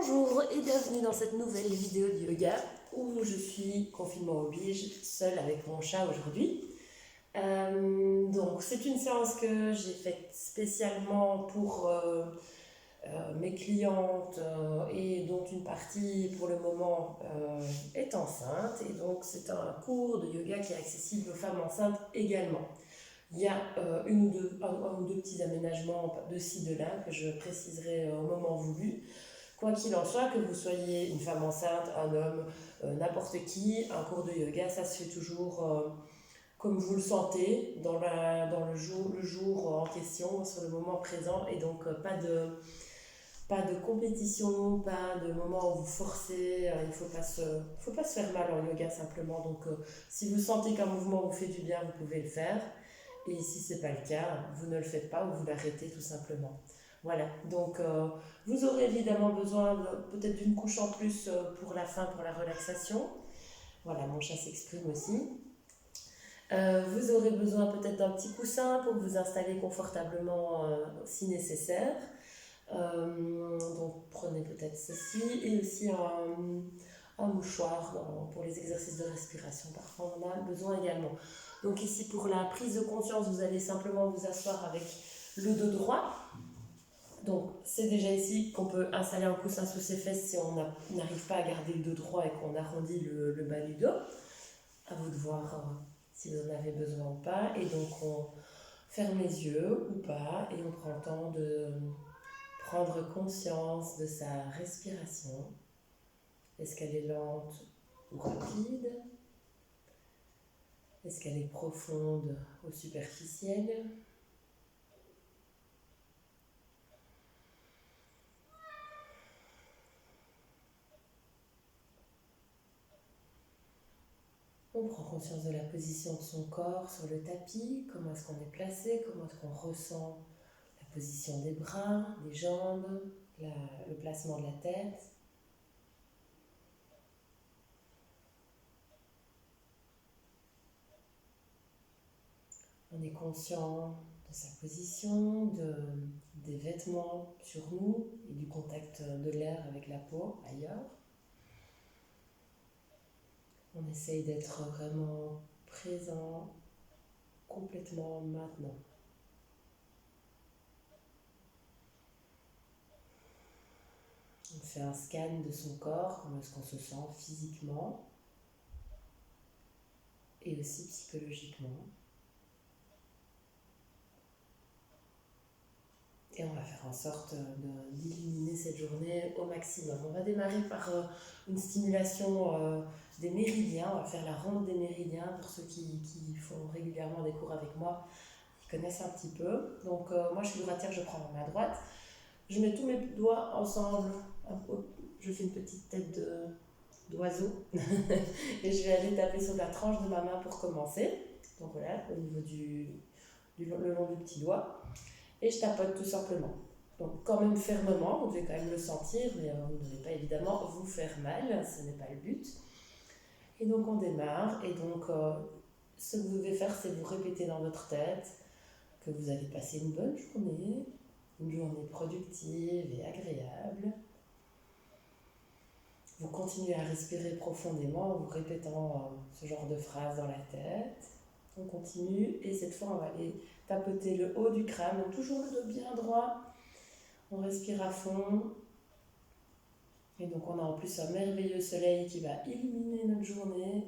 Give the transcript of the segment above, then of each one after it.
Bonjour et bienvenue dans cette nouvelle vidéo de yoga où je suis, confinement oblige, seule avec mon chat aujourd'hui. Donc c'est une séance que j'ai faite spécialement pour mes clientes et dont une partie pour le moment est enceinte. Et donc c'est un cours de yoga qui est accessible aux femmes enceintes également. Il y a un ou deux petits aménagements de ci, de là que je préciserai au moment voulu. Quoi qu'il en soit, que vous soyez une femme enceinte, un homme, n'importe qui, un cours de yoga, ça se fait toujours comme vous le sentez dans le jour en question, sur le moment présent, et donc pas de compétition, pas de moment où vous forcez, il ne faut pas se faire mal en yoga simplement. Donc si vous sentez qu'un mouvement vous fait du bien, vous pouvez le faire. Et si ce n'est pas le cas, vous ne le faites pas ou vous l'arrêtez tout simplement. Voilà, donc vous aurez évidemment besoin peut-être d'une couche en plus pour la fin, pour la relaxation. Voilà, mon chat s'exprime aussi. Vous aurez besoin peut-être d'un petit coussin pour vous installer confortablement si nécessaire. Donc prenez peut-être ceci et aussi un mouchoir pour les exercices de respiration. Parfois on en a besoin également. Donc ici pour la prise de conscience, vous allez simplement vous asseoir avec le dos droit. Donc c'est déjà ici qu'on peut installer un coussin sous ses fesses si on n'arrive pas à garder le dos droit et qu'on arrondit le bas du dos. À vous de voir si vous en avez besoin ou pas. Et donc on ferme les yeux ou pas et on prend le temps de prendre conscience de sa respiration. Est-ce qu'elle est lente ou rapide? Est-ce qu'elle est profonde ou superficielle? On prend conscience de la position de son corps sur le tapis, comment est-ce qu'on est placé, comment est-ce qu'on ressent la position des bras, des jambes, le placement de la tête. On est conscient de sa position, des vêtements sur nous et du contact de l'air avec la peau ailleurs. On essaye d'être vraiment présent, complètement maintenant. On fait un scan de son corps, comment est-ce qu'on se sent physiquement et aussi psychologiquement. Et on va faire en sorte d'illuminer cette journée au maximum. On va démarrer par une stimulation des méridiens. On va faire la ronde des méridiens pour ceux qui font régulièrement des cours avec moi, qui connaissent un petit peu. Donc moi je suis droitière, je prends ma main droite. Je mets tous mes doigts ensemble. Je fais une petite tête d'oiseau. Et je vais aller taper sur la tranche de ma main pour commencer. Donc voilà, au niveau le long du petit doigt. Et je tapote tout simplement. Donc quand même fermement, vous devez quand même le sentir, mais vous ne devez pas évidemment vous faire mal, ce n'est pas le but. Et donc on démarre, et donc ce que vous devez faire, c'est vous répéter dans votre tête que vous allez passer une bonne journée, une journée productive et agréable. Vous continuez à respirer profondément en vous répétant ce genre de phrase dans la tête. On continue, et cette fois on va aller tapoter le haut du crâne, donc toujours le dos bien droit. On respire à fond. Et donc on a en plus un merveilleux soleil qui va illuminer notre journée.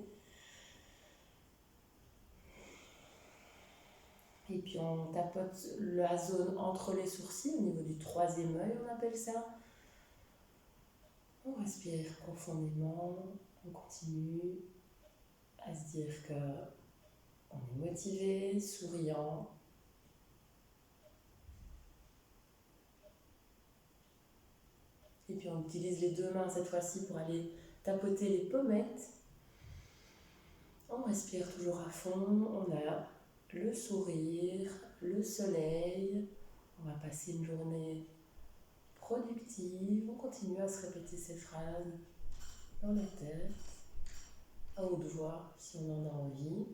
Et puis on tapote la zone entre les sourcils, au niveau du troisième œil, on appelle ça. On respire profondément, on continue à se dire qu'on est motivé, souriant. Et puis on utilise les deux mains cette fois-ci pour aller tapoter les pommettes. On respire toujours à fond, on a le sourire, le soleil. On va passer une journée productive. On continue à se répéter ces phrases dans la tête, à haute voix si on en a envie.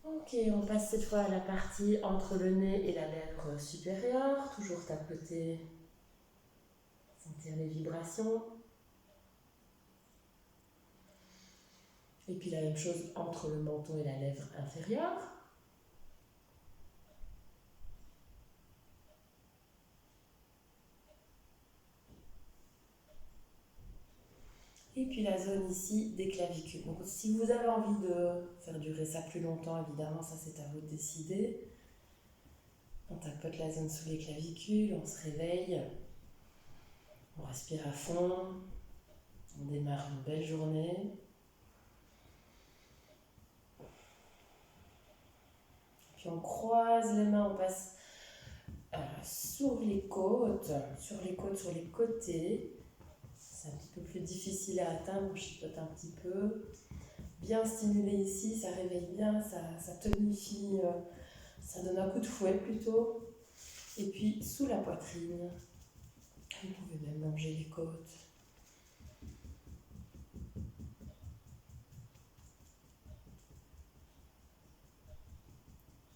Ok, on passe cette fois à la partie entre le nez et la lèvre supérieure. Toujours tapoter Sentir les vibrations. Et puis la même chose entre le menton et la lèvre inférieure. Et puis la zone ici des clavicules. Donc si vous avez envie de faire durer ça plus longtemps, évidemment, ça c'est à vous de décider. On tapote la zone sous les clavicules, on se réveille, on respire à fond, on démarre une belle journée. Puis on croise les mains, on passe sur les côtes, sur les côtés. C'est un petit peu plus difficile à atteindre, je chipote un petit peu. Bien stimulé ici, ça réveille bien, ça tonifie, ça donne un coup de fouet plutôt. Et puis sous la poitrine, vous pouvez même longer les côtes.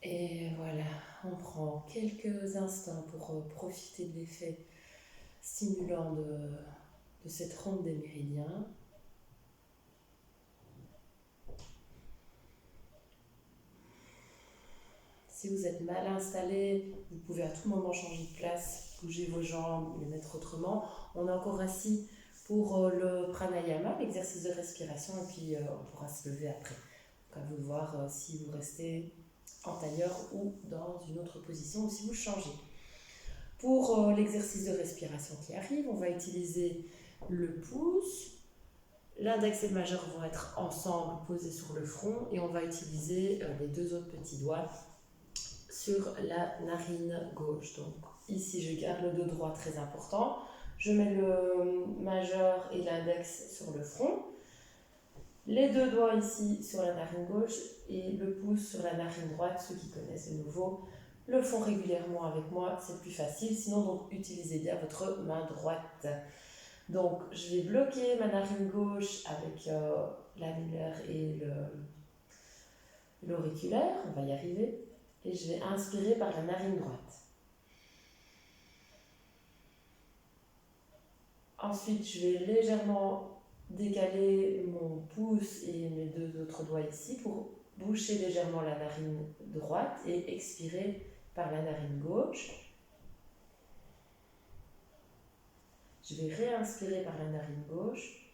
Et voilà, on prend quelques instants pour profiter de l'effet stimulant de cette ronde des méridiens. Si vous êtes mal installé, vous pouvez à tout moment changer de place, bouger vos jambes, les mettre autrement. On est encore assis pour le pranayama, l'exercice de respiration, et puis on pourra se lever après. Donc à vous de voir si vous restez en tailleur ou dans une autre position, ou si vous changez. Pour l'exercice de respiration qui arrive, on va utiliser le pouce. L'index et le majeur vont être ensemble posés sur le front, et on va utiliser les deux autres petits doigts sur la narine gauche. Donc ici je garde le dos droit, très important. Je mets le majeur et l'index sur le front. Les deux doigts ici sur la narine gauche et le pouce sur la narine droite. Ceux qui connaissent de nouveau le font régulièrement avec moi, c'est plus facile. Sinon, donc, utilisez bien votre main droite. Donc je vais bloquer ma narine gauche avec l'annulaire et l'auriculaire. On va y arriver. Et je vais inspirer par la narine droite. Ensuite, je vais légèrement décaler mon pouce et mes deux autres doigts ici pour boucher légèrement la narine droite et expirer par la narine gauche. Je vais réinspirer par la narine gauche.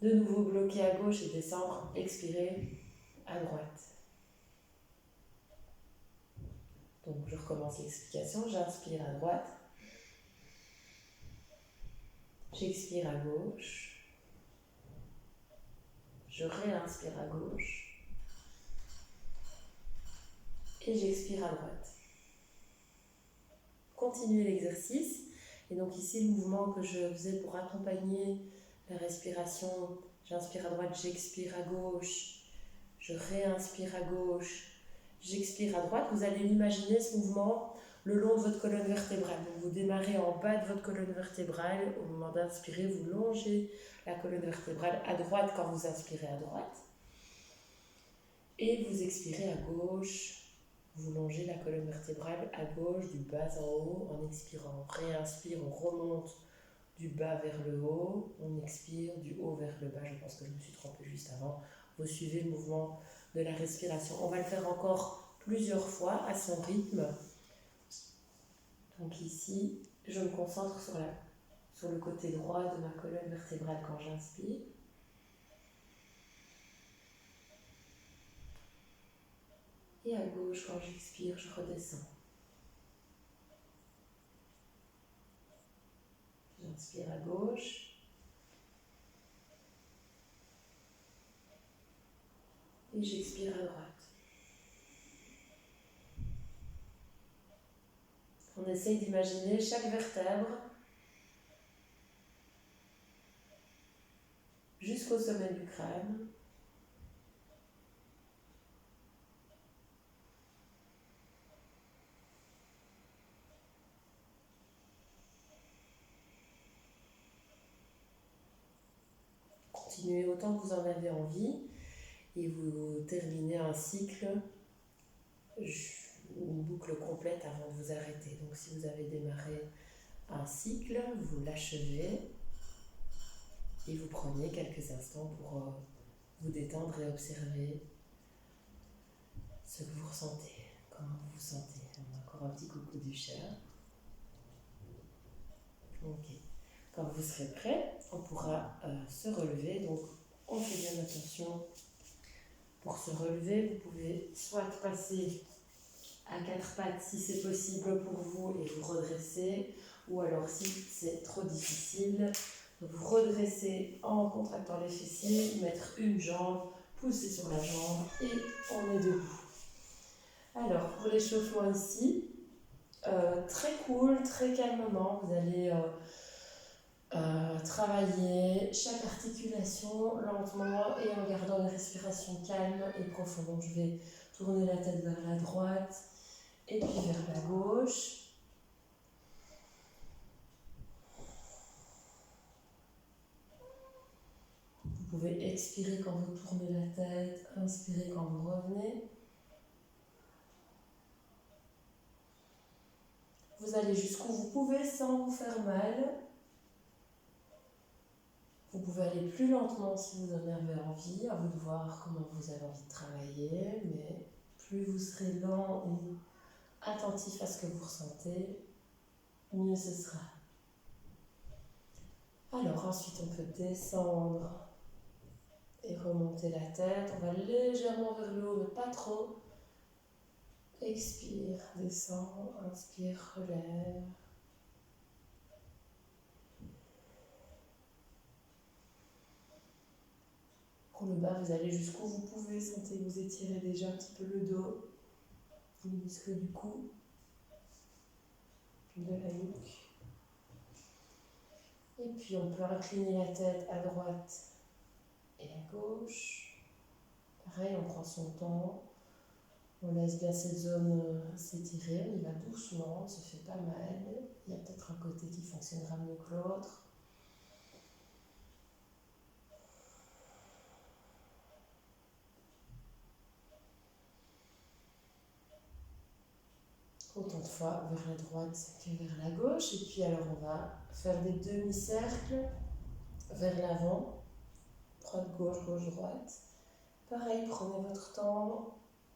De nouveau bloquer à gauche et descendre, expirer à droite. Donc je recommence l'explication, j'inspire à droite, j'expire à gauche, je réinspire à gauche et j'expire à droite. Continuez l'exercice. Et donc ici le mouvement que je faisais pour accompagner la respiration, j'inspire à droite, j'expire à gauche, je réinspire à gauche, j'expire à droite. Vous allez l'imaginer, ce mouvement, le long de votre colonne vertébrale. Donc vous démarrez en bas de votre colonne vertébrale. Au moment d'inspirer, vous longez la colonne vertébrale à droite quand vous inspirez à droite. Et vous expirez à gauche. Vous longez la colonne vertébrale à gauche, du bas en haut, en expirant. On réinspire, on remonte du bas vers le haut. On expire du haut vers le bas. Je pense que je me suis trompée juste avant. Vous suivez le mouvement de la respiration. On va le faire encore plusieurs fois à son rythme. Donc ici, je me concentre sur le côté droit de ma colonne vertébrale quand j'inspire. Et à gauche, quand j'expire, je redescends. J'inspire à gauche. Et j'expire à droite. On essaye d'imaginer chaque vertèbre jusqu'au sommet du crâne. Continuez autant que vous en avez envie et vous terminez un cycle une boucle complète avant de vous arrêter. Donc si vous avez démarré un cycle, vous l'achevez et vous prenez quelques instants pour vous détendre et observer ce que vous ressentez, comment vous vous sentez. On a encore un petit coucou du chat. Ok. Quand vous serez prêt, on pourra se relever. Donc on fait bien attention. Pour se relever, vous pouvez soit passer à quatre pattes si c'est possible pour vous et vous redresser, ou alors si c'est trop difficile, vous redresser en contractant les fessiers, mettre une jambe, pousser sur la jambe et on est debout. Alors pour l'échauffement ici, très cool, très calmement, vous allez travailler chaque articulation lentement et en gardant une respiration calme et profonde. Donc je vais tourner la tête vers la droite et puis vers la gauche. Vous pouvez expirer quand vous tournez la tête, inspirer quand vous revenez. Vous allez jusqu'où vous pouvez sans vous faire mal. Vous pouvez aller plus lentement si vous en avez envie, à vous de voir comment vous avez envie de travailler, mais plus vous serez lent et attentif à ce que vous ressentez, mieux ce sera. Alors ensuite on peut descendre et remonter la tête. On va légèrement vers le haut, mais pas trop. Expire, descend, inspire, relève. Pour le bas, vous allez jusqu'où vous pouvez. Sentez que vous étirez déjà un petit peu le dos, les muscles du cou, de la nuque. Et puis on peut incliner la tête à droite et à gauche. Pareil, on prend son temps. On laisse bien cette zone s'étirer, on y va doucement, on se fait pas mal. Il y a peut-être un côté qui fonctionnera mieux que l'autre. Autant de fois vers la droite que vers la gauche. Et puis alors on va faire des demi-cercles vers l'avant. Droite-gauche, gauche-droite. Pareil, prenez votre temps.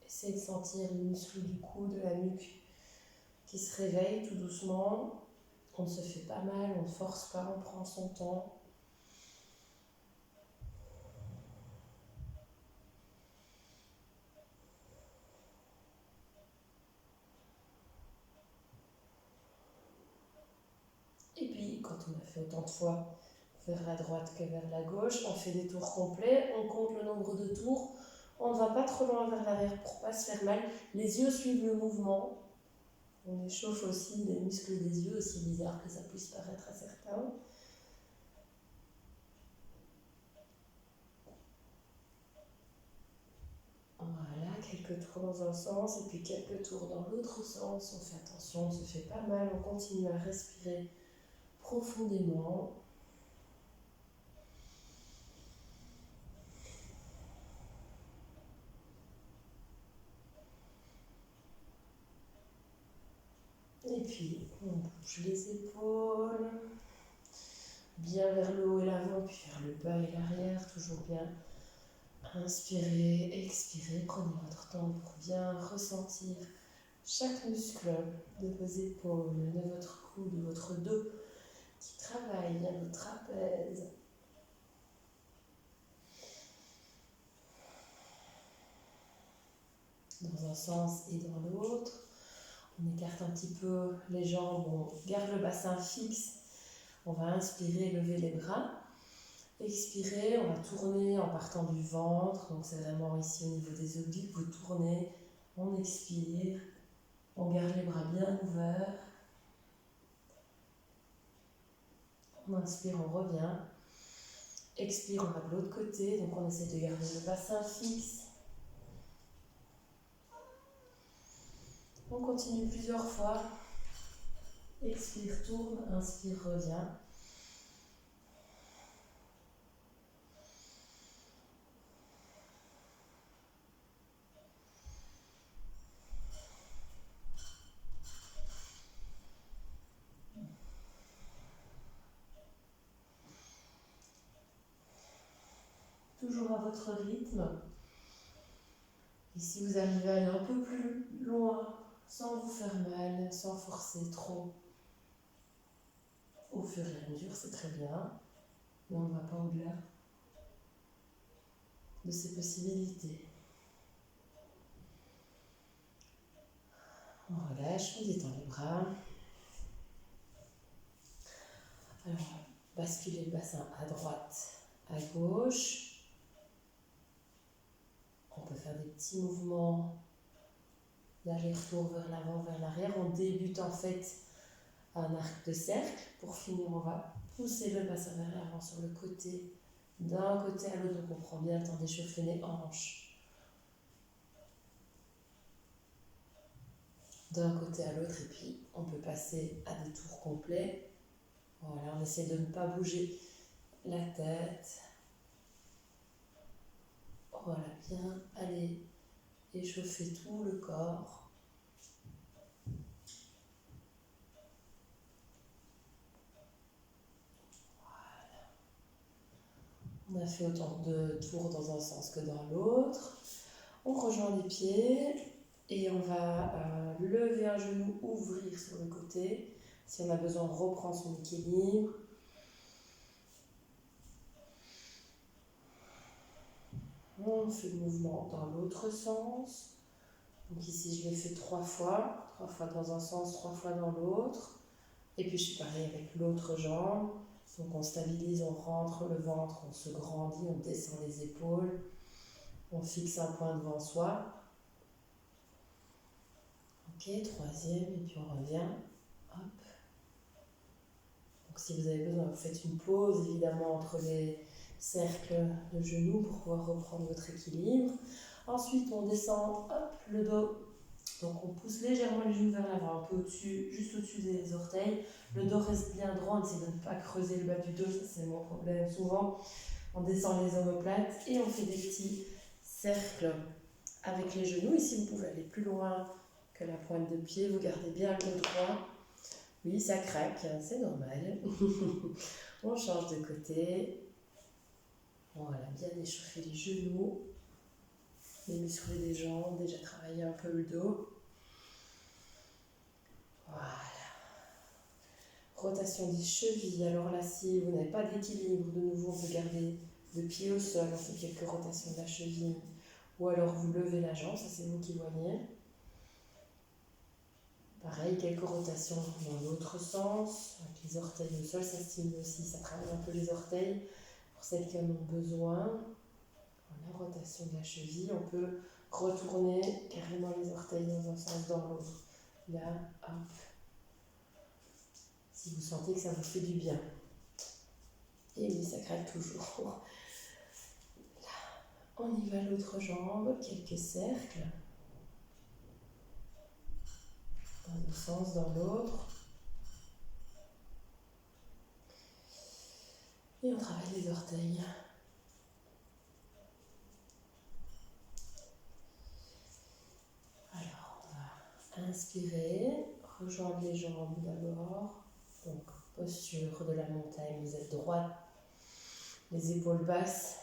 Essayez de sentir les muscles du cou, de la nuque qui se réveillent tout doucement. On ne se fait pas mal, on ne force pas, on prend son temps. Et puis, quand on a fait autant de fois vers la droite que vers la gauche, on fait des tours complets, on compte le nombre de tours. On ne va pas trop loin vers l'arrière pour ne pas se faire mal. Les yeux suivent le mouvement. On échauffe aussi les muscles des yeux, aussi bizarre que ça puisse paraître à certains. Voilà, quelques tours dans un sens et puis quelques tours dans l'autre sens. On fait attention, on ne se fait pas mal, on continue à respirer profondément. Et puis, on bouge les épaules, bien vers le haut et l'avant, puis vers le bas et l'arrière, toujours bien. Inspirez, expirez, prenez votre temps pour bien ressentir chaque muscle de vos épaules, de votre cou, de votre dos qui travaille, bien le trapèze. Dans un sens et dans l'autre. On écarte un petit peu les jambes, on garde le bassin fixe. On va inspirer, lever les bras. Expirer, on va tourner en partant du ventre. Donc c'est vraiment ici au niveau des obliques. Vous tournez, on expire. On garde les bras bien ouverts. On inspire, on revient. Expire, on va de l'autre côté. Donc on essaie de garder le bassin fixe. On continue plusieurs fois. Expire, tourne, inspire, revient. à votre rythme. Et si vous arrivez à aller un peu plus loin, sans vous faire mal, sans forcer trop, au fur et à mesure, c'est très bien. Mais on ne va pas au-delà de ces possibilités. On relâche, on détend les bras. Alors, basculez le bassin à droite, à gauche. On peut faire des petits mouvements d'aller-retour vers l'avant, vers l'arrière. On débute en fait un arc de cercle. Pour finir, on va pousser le bassin vers l'avant sur le côté, d'un côté à l'autre. Donc on prend bien le temps d'échauffer les hanches. D'un côté à l'autre, et puis on peut passer à des tours complets. Voilà, on essaie de ne pas bouger la tête. Voilà, bien aller échauffer tout le corps. Voilà. On a fait autant de tours dans un sens que dans l'autre. On rejoint les pieds et on va lever un genou, ouvrir sur le côté. Si on a besoin, on reprend son équilibre. On fait le mouvement dans l'autre sens. Donc ici, je l'ai fait 3 fois. 3 fois dans un sens, 3 fois dans l'autre. Et puis je suis pareil avec l'autre jambe. Donc on stabilise, on rentre le ventre, on se grandit, on descend les épaules. On fixe un point devant soi. Ok, troisième, et puis on revient. Hop. Donc si vous avez besoin, vous faites une pause évidemment entre les cercles de genoux pour pouvoir reprendre votre équilibre. Ensuite, on descend, hop, le dos. Donc on pousse légèrement les genoux vers l'avant, un peu au-dessus, juste au-dessus des orteils. Le dos reste bien droit, on essaie de ne pas creuser le bas du dos, ça c'est mon problème souvent. On descend les omoplates et on fait des petits cercles avec les genoux. Ici, vous pouvez aller plus loin que la pointe de pied, vous gardez bien le dos droit. Oui, ça craque, c'est normal. On change de côté. Voilà, bien échauffer les genoux, les muscles des jambes, déjà travailler un peu le dos. Voilà. Rotation des chevilles. Alors là, si vous n'avez pas d'équilibre, de nouveau, vous gardez le pied au sol, on fait quelques rotations de la cheville. Ou alors vous levez la jambe, ça c'est vous qui voyez. Pareil, quelques rotations dans l'autre sens, avec les orteils au sol, ça stimule aussi, ça travaille un peu les orteils pour celles qui en ont besoin. Voilà, rotation de la cheville, on peut retourner carrément les orteils dans un sens, dans l'autre. Là, hop. Si vous sentez que ça vous fait du bien. Et oui, ça craque toujours. Là, on y va l'autre jambe, quelques cercles. Dans un sens, dans l'autre. Et on travaille les orteils. Alors, on va inspirer, rejoindre les jambes d'abord. Donc, posture de la montagne, vous êtes droite, les épaules basses.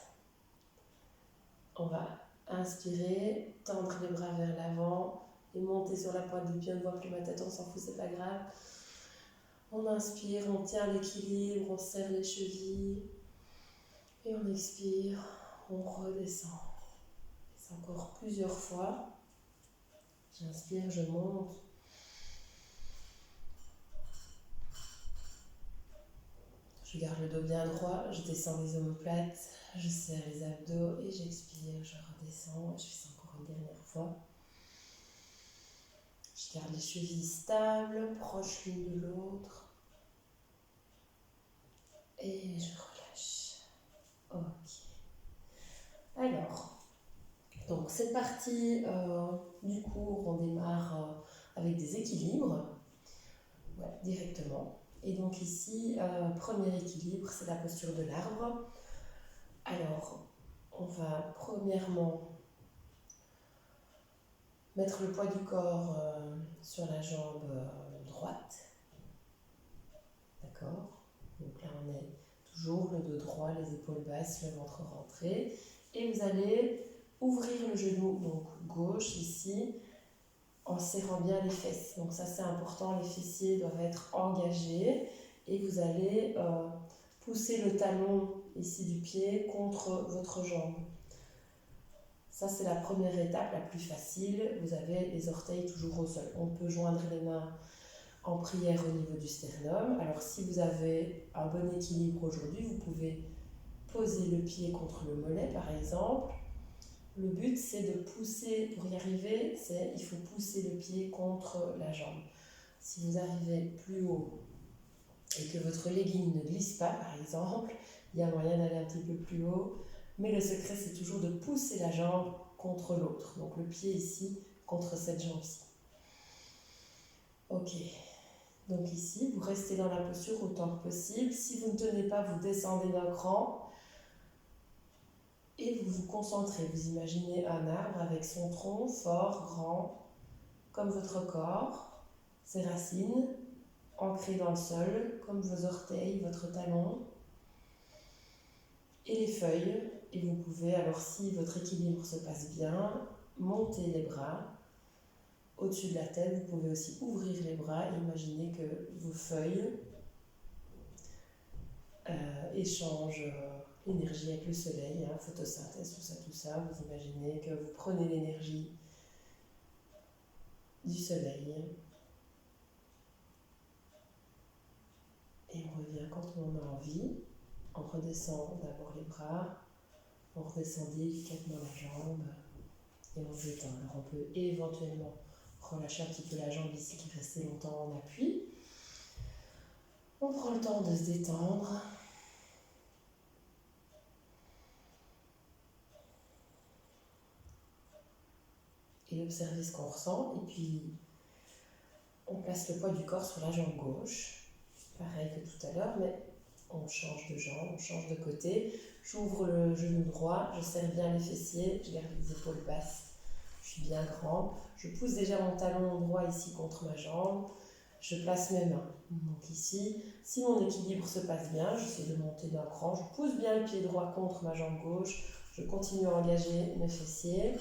On va inspirer, tendre les bras vers l'avant et monter sur la pointe du pied. On ne voit plus ma tête, on s'en fout, c'est pas grave. On inspire, on tient l'équilibre, on serre les chevilles. Et on expire, on redescend. C'est encore plusieurs fois. J'inspire, je monte. Je garde le dos bien droit, je descends les omoplates, je serre les abdos et j'expire, je redescends. Je fais ça encore une dernière fois. Je garde les chevilles stables, proches l'une de l'autre. Et je relâche. Ok. Alors, donc cette partie du cours, on démarre avec des équilibres, ouais, directement. Et donc ici, premier équilibre, c'est la posture de l'arbre. Alors, on va premièrement mettre le poids du corps sur la jambe droite. D'accord? Donc là, on est toujours le dos droit, les épaules basses, le ventre rentré. Et vous allez ouvrir le genou, donc gauche ici, en serrant bien les fesses. Donc ça c'est important, les fessiers doivent être engagés. Et vous allez pousser le talon ici du pied contre votre jambe. Ça c'est la première étape, la plus facile. Vous avez les orteils toujours au sol. On peut joindre les mains en prière au niveau du sternum. Alors si vous avez un bon équilibre aujourd'hui, vous pouvez poser le pied contre le mollet par exemple. Le but c'est de pousser, pour y arriver, il faut pousser le pied contre la jambe. Si vous arrivez plus haut et que votre legging ne glisse pas par exemple, il y a moyen d'aller un petit peu plus haut, mais le secret c'est toujours de pousser la jambe contre l'autre. Donc le pied ici contre cette jambe-ci. Ok. Donc ici, vous restez dans la posture autant que possible. Si vous ne tenez pas, vous descendez d'un cran et vous vous concentrez. Vous imaginez un arbre avec son tronc fort, grand, comme votre corps, ses racines ancrées dans le sol, comme vos orteils, votre talon, et les feuilles. Et vous pouvez, alors si votre équilibre se passe bien, monter les bras au-dessus de la tête. Vous pouvez aussi ouvrir les bras et imaginer que vos feuilles échangent l'énergie avec le soleil, photosynthèse, tout ça. Vous imaginez que vous prenez l'énergie du soleil. Et on revient quand on a envie. On redescend d'abord les bras, on redescend délicatement la jambe et on détend. Alors on peut éventuellement relâcher un petit peu la jambe ici qui est restée longtemps en appui. On prend le temps de se détendre. Et observer ce qu'on ressent. Et puis, on place le poids du corps sur la jambe gauche. Pareil que tout à l'heure, mais on change de jambe, on change de côté. J'ouvre le genou droit, je serre bien les fessiers, je garde les épaules basses. Je suis bien grand. Je pousse déjà mon talon droit ici contre ma jambe. Je place mes mains. Donc ici, si mon équilibre se passe bien, j'essaie de monter d'un cran. Je pousse bien le pied droit contre ma jambe gauche. Je continue à engager mes fessiers.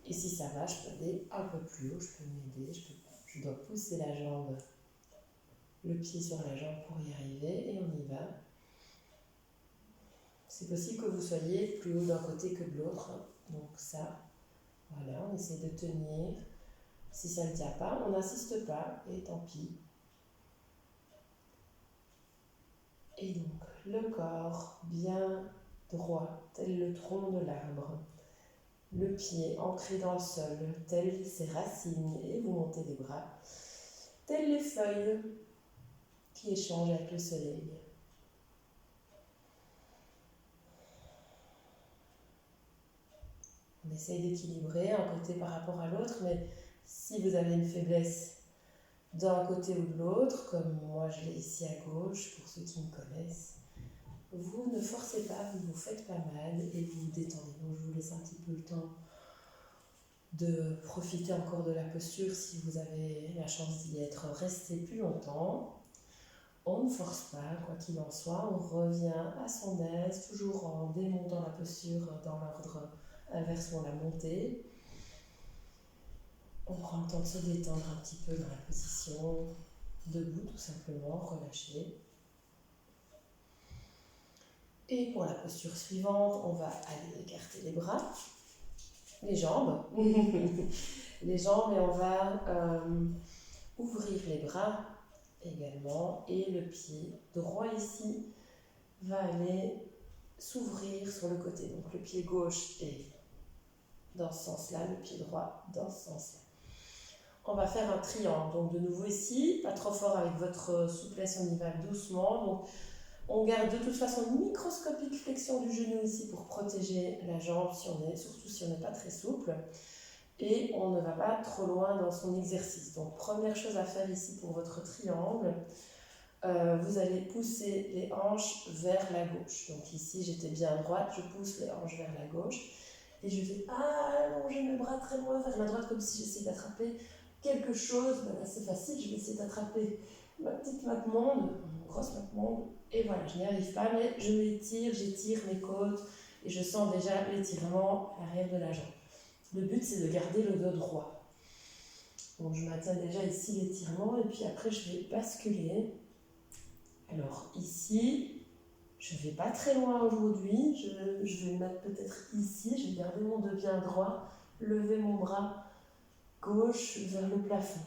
Et si ça va, je peux aller un peu plus haut, je peux m'aider, je dois pousser la jambe, le pied sur la jambe pour y arriver, et on y va. C'est possible que vous soyez plus haut d'un côté que de l'autre, donc ça, voilà, on essaie de tenir. Si ça ne tient pas, on n'insiste pas, et tant pis. Et donc, le corps bien droit, tel le tronc de l'arbre. Le pied ancré dans le sol, tel ses racines, et vous montez les bras, telles les feuilles qui échangent avec le soleil. On essaye d'équilibrer un côté par rapport à l'autre, mais si vous avez une faiblesse d'un côté ou de l'autre, comme moi je l'ai ici à gauche, pour ceux qui me connaissent, vous ne forcez pas, vous ne vous faites pas mal et vous vous détendez. Donc je vous laisse un petit peu le temps de profiter encore de la posture si vous avez la chance d'y être resté plus longtemps. On ne force pas, quoi qu'il en soit, on revient à son aise, toujours en démontant la posture dans l'ordre inverse où on l'a montée. On prend le temps de se détendre un petit peu dans la position, debout tout simplement, relâché. Et pour la posture suivante, on va aller écarter les bras, les jambes, les jambes, et on va ouvrir les bras également, et le pied droit ici va aller s'ouvrir sur le côté. Donc le pied gauche est dans ce sens-là, le pied droit dans ce sens-là. On va faire un triangle. Donc de nouveau ici, pas trop fort avec votre souplesse, on y va doucement. Donc on garde de toute façon une microscopique flexion du genou ici pour protéger la jambe, surtout si on n'est pas très souple. Et on ne va pas trop loin dans son exercice. Donc première chose à faire ici pour votre triangle, vous allez pousser les hanches vers la gauche. Donc ici j'étais bien à droite, je pousse les hanches vers la gauche et je vais allonger mes bras très loin vers la droite comme si j'essayais d'attraper quelque chose. Ben là c'est facile, je vais essayer d'attraper ma petite mappemonde, mon grosse mappemonde, et voilà, je n'y arrive pas, mais je m'étire, j'étire mes côtes et je sens déjà l'étirement à l'arrière de la jambe. Le but, c'est de garder le dos droit. Donc je maintiens déjà ici l'étirement et puis après je vais basculer. Alors ici, je ne vais pas très loin aujourd'hui, je vais me mettre peut-être ici, je vais garder mon dos bien droit, lever mon bras gauche vers le plafond.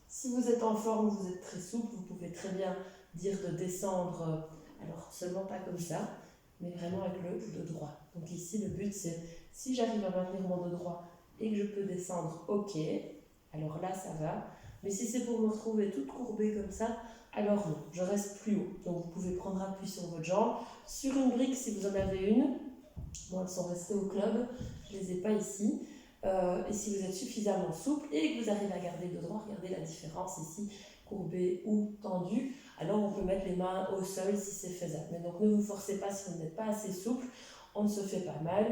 Si vous êtes en forme, vous êtes très souple, vous pouvez très bien dire de descendre, alors seulement pas comme ça, mais vraiment avec le dos droit. Donc ici, le but c'est, si j'arrive à maintenir mon dos droit et que je peux descendre, ok, alors là ça va. Mais si c'est pour me retrouver toute courbée comme ça, alors non, je reste plus haut. Donc vous pouvez prendre appui sur votre jambe, sur une brique si vous en avez une. Bon, elles sont restées au club, je ne les ai pas ici. Et si vous êtes suffisamment souple et que vous arrivez à garder le dos droit, regardez la différence ici, courbé ou tendu. Alors on peut mettre les mains au sol si c'est faisable. Mais donc ne vous forcez pas si vous n'êtes pas assez souple, on ne se fait pas mal.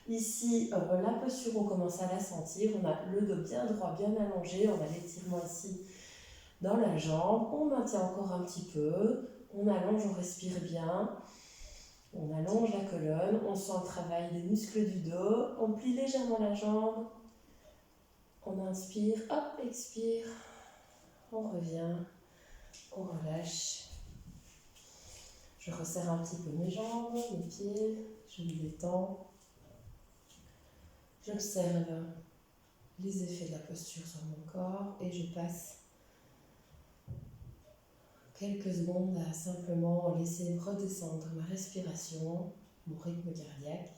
Ici, la posture, on commence à la sentir. On a le dos bien droit, bien allongé. On a l'étirement ici dans la jambe. On maintient encore un petit peu. On allonge, on respire bien. On allonge la colonne. On sent le travail des muscles du dos. On plie légèrement la jambe. On inspire, hop, expire. On revient. On relâche. Je resserre un petit peu mes jambes, mes pieds. Je me détends. J'observe les effets de la posture sur mon corps et je passe quelques secondes à simplement laisser redescendre ma respiration, mon rythme cardiaque,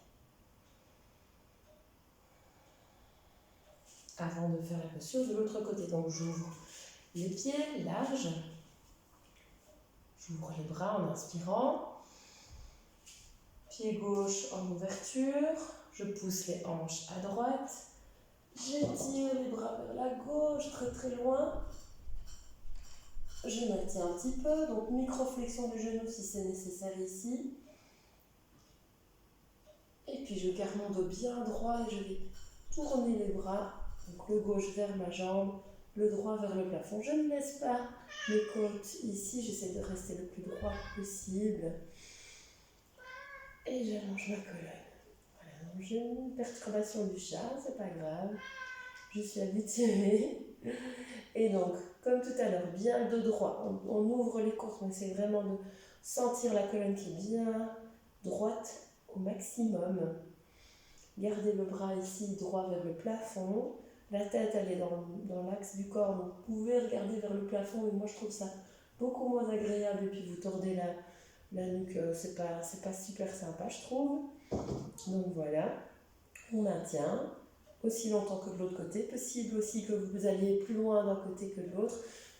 avant de faire la posture de l'autre côté. Donc j'ouvre les pieds larges, j'ouvre les bras en inspirant, pied gauche en ouverture, je pousse les hanches à droite, j'étire les bras vers la gauche, très très loin. Je maintiens un petit peu, donc micro-flexion du genou si c'est nécessaire ici. Et puis je garde mon dos bien droit et je vais tourner les bras, donc le gauche vers ma jambe, le droit vers le plafond. Je ne laisse pas mes côtes ici, j'essaie de rester le plus droit possible. Et j'allonge ma colonne. Voilà, donc j'ai une perturbation du chat, c'est pas grave. Je suis habituée. Et donc, comme tout à l'heure, bien le dos droit. On ouvre les côtes, on essaie vraiment de sentir la colonne qui est bien droite au maximum. Gardez le bras ici droit vers le plafond. La tête, elle est dans l'axe du corps, donc vous pouvez regarder vers le plafond, mais moi je trouve ça beaucoup moins agréable. Et puis vous tordez la nuque, c'est pas super sympa, je trouve. Donc voilà, on maintient aussi longtemps que de l'autre côté, possible aussi que vous alliez plus loin d'un côté que de l'autre,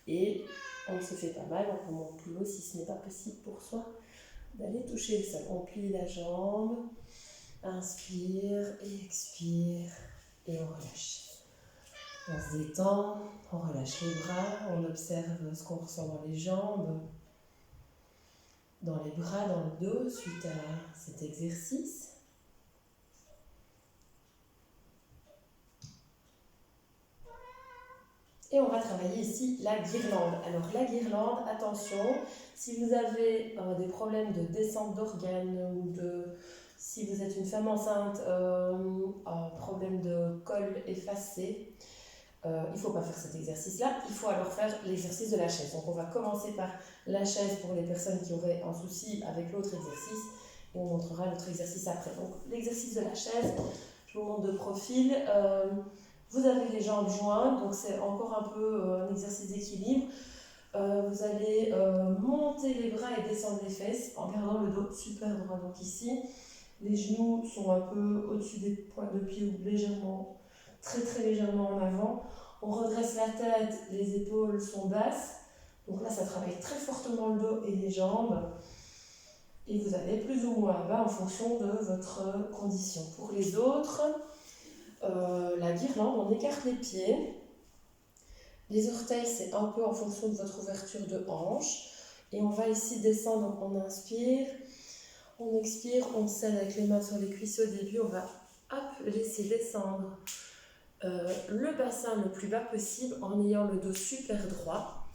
et on se fait pas mal, on remonte plus haut si ce n'est pas possible pour soi d'aller toucher le sol. On plie la jambe, inspire et expire, et on relâche. On se détend, on relâche les bras, on observe ce qu'on ressent dans les jambes, dans les bras, dans le dos, suite à cet exercice. Et on va travailler ici la guirlande. Alors la guirlande, attention, si vous avez des problèmes de descente d'organes ou si vous êtes une femme enceinte, un problème de col effacé, il ne faut pas faire cet exercice-là, il faut alors faire l'exercice de la chaise. Donc on va commencer par la chaise pour les personnes qui auraient un souci avec l'autre exercice et on montrera l'autre exercice après. Donc l'exercice de la chaise, je vous montre de profil. Vous avez les jambes jointes, donc c'est encore un peu un exercice d'équilibre. Vous allez monter les bras et descendre les fesses en gardant le dos super droit. Donc ici, les genoux sont un peu au-dessus des pointes de pied ou légèrement, très très légèrement en avant. On redresse la tête, les épaules sont basses. Donc là, ça travaille très fortement le dos et les jambes. Et vous allez plus ou moins bas en fonction de votre condition. Pour les autres, la guirlande, on écarte les pieds. Les orteils, c'est un peu en fonction de votre ouverture de hanche. Et on va ici descendre, donc on inspire, on expire, on scelle avec les mains sur les cuisses au début. On va laisser descendre le bassin le plus bas possible en ayant le dos super droit.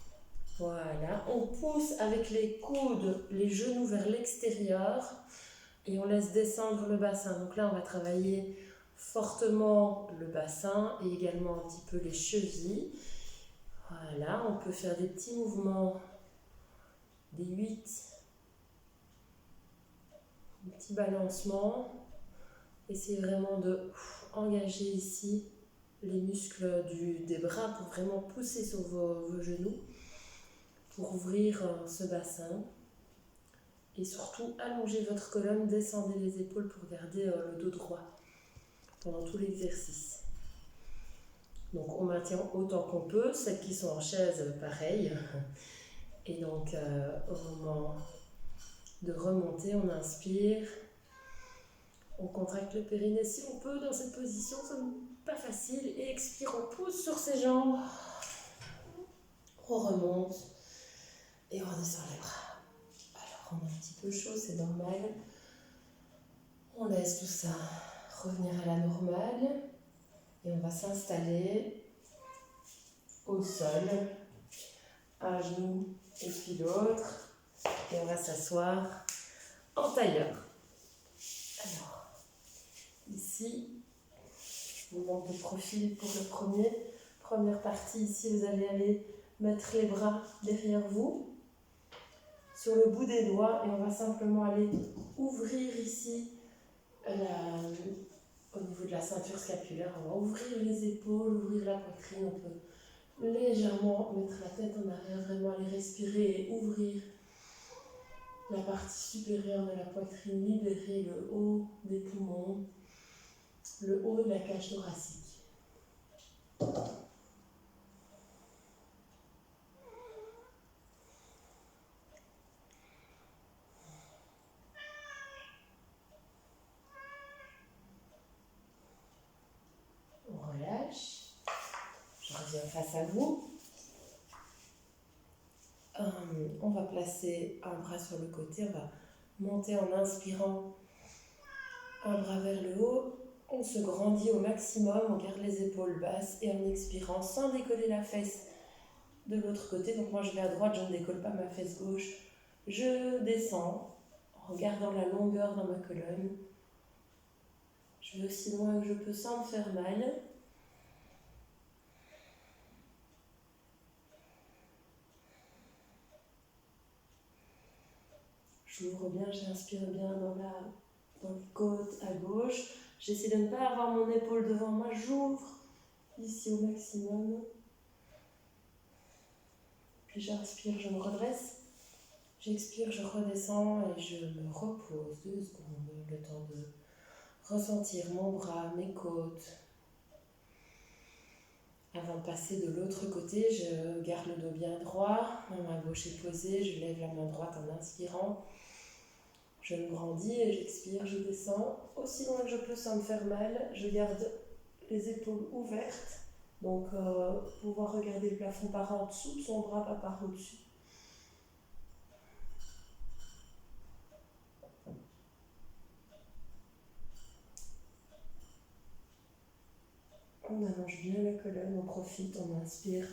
Voilà, on pousse avec les coudes, les genoux vers l'extérieur. Et on laisse descendre le bassin. Donc là, on va travailler fortement le bassin et également un petit peu les chevilles. Voilà, on peut faire des petits mouvements, des 8, des petits balancements. Essayez vraiment de engager ici les muscles des bras pour vraiment pousser sur vos genoux, pour ouvrir ce bassin. Et surtout, allongez votre colonne, descendez les épaules pour garder le dos droit pendant tout l'exercice. Donc on maintient autant qu'on peut, celles qui sont en chaise, pareil. Et donc au moment de remonter, on inspire, on contracte le périnée si on peut dans cette position, c'est pas facile. Et expire, on pousse sur ses jambes, on remonte et on redescend les bras. Alors on est un petit peu chaud, c'est normal. On laisse tout ça revenir à la normale et on va s'installer au sol, un genou et puis l'autre, et on va s'asseoir en tailleur. Alors, ici, je vous montre de profil pour le première partie. Ici, vous allez aller mettre les bras derrière vous, sur le bout des doigts, et on va simplement aller ouvrir ici au niveau de la ceinture scapulaire. On va ouvrir les épaules, ouvrir la poitrine. On peut légèrement mettre la tête en arrière, vraiment aller respirer et ouvrir la partie supérieure de la poitrine, libérer le haut des poumons, le haut de la cage thoracique. On relâche. Je reviens face à vous. On va placer un bras sur le côté. On va monter en inspirant un bras vers le haut. On se grandit au maximum. On garde les épaules basses. Et en expirant, sans décoller la fesse de l'autre côté. Donc moi, je vais à droite, je ne décolle pas ma fesse gauche. Je descends en gardant la longueur dans ma colonne. Je vais aussi loin que je peux sans me faire mal. J'ouvre bien, j'inspire bien dans les côtes à gauche. J'essaie de ne pas avoir mon épaule devant moi. J'ouvre ici au maximum. Puis j'inspire, je me redresse. J'expire, je redescends et je me repose 2 secondes. Le temps de ressentir mon bras, mes côtes. Avant de passer de l'autre côté, je garde le dos bien droit. Ma main gauche est posée, je lève la main droite en inspirant. Je me grandis et j'expire, je descends aussi loin que je peux sans me faire mal. Je garde les épaules ouvertes, donc pouvoir regarder le plafond par en dessous de son bras, pas par au-dessus. On allonge bien la colonne, on profite, on inspire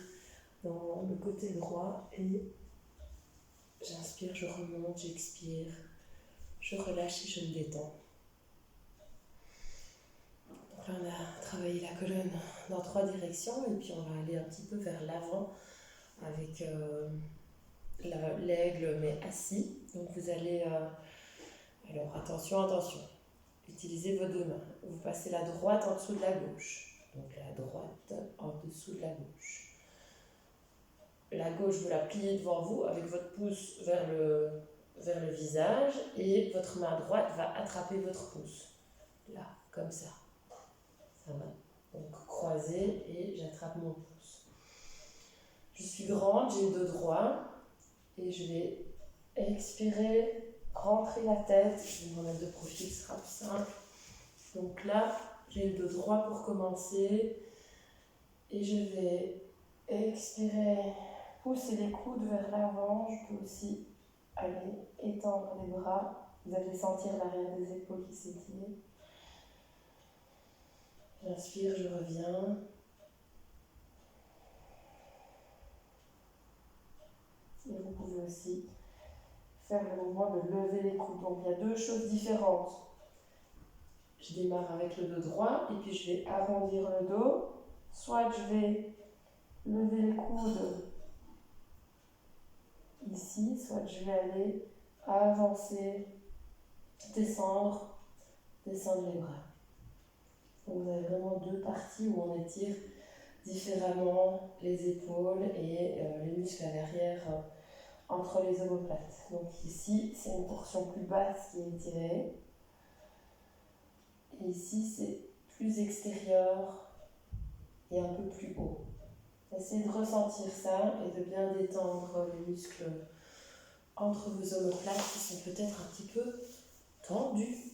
dans le côté droit et j'inspire, je remonte, j'expire, je relâche et je me détends. Donc là, on a travaillé la colonne dans 3 directions et puis on va aller un petit peu vers l'avant avec l'aigle mais assis. Donc vous allez, alors attention, utilisez vos 2 mains. Vous passez la droite en dessous de la gauche. Donc la droite en dessous de la gauche. La gauche, vous la pliez devant vous avec votre pouce vers le visage et votre main droite va attraper votre pouce. Là, comme ça. Ça va. Donc croisé et j'attrape mon pouce. Je suis grande, j'ai le dos droit et je vais expirer, rentrer la tête. Je vais me remettre de profil, ce sera plus simple. Donc là, j'ai le dos droit pour commencer et je vais expirer, pousser les coudes vers l'avant. Je peux aussi aller étendre les bras. Vous allez sentir l'arrière des épaules qui s'étire. J'inspire, je reviens. Et vous pouvez aussi faire le mouvement de lever les coudes. Donc il y a deux choses différentes. Je démarre avec le dos droit et puis je vais arrondir le dos. Soit je vais lever les coudes ici, soit je vais aller avancer, descendre les bras. Donc vous avez vraiment deux parties où on étire différemment les épaules et les muscles à l'arrière entre les omoplates. Donc ici, c'est une portion plus basse qui est étirée. Et ici, c'est plus extérieur et un peu plus haut. Essayez de ressentir ça et de bien détendre les muscles entre vos omoplates qui sont peut-être un petit peu tendus.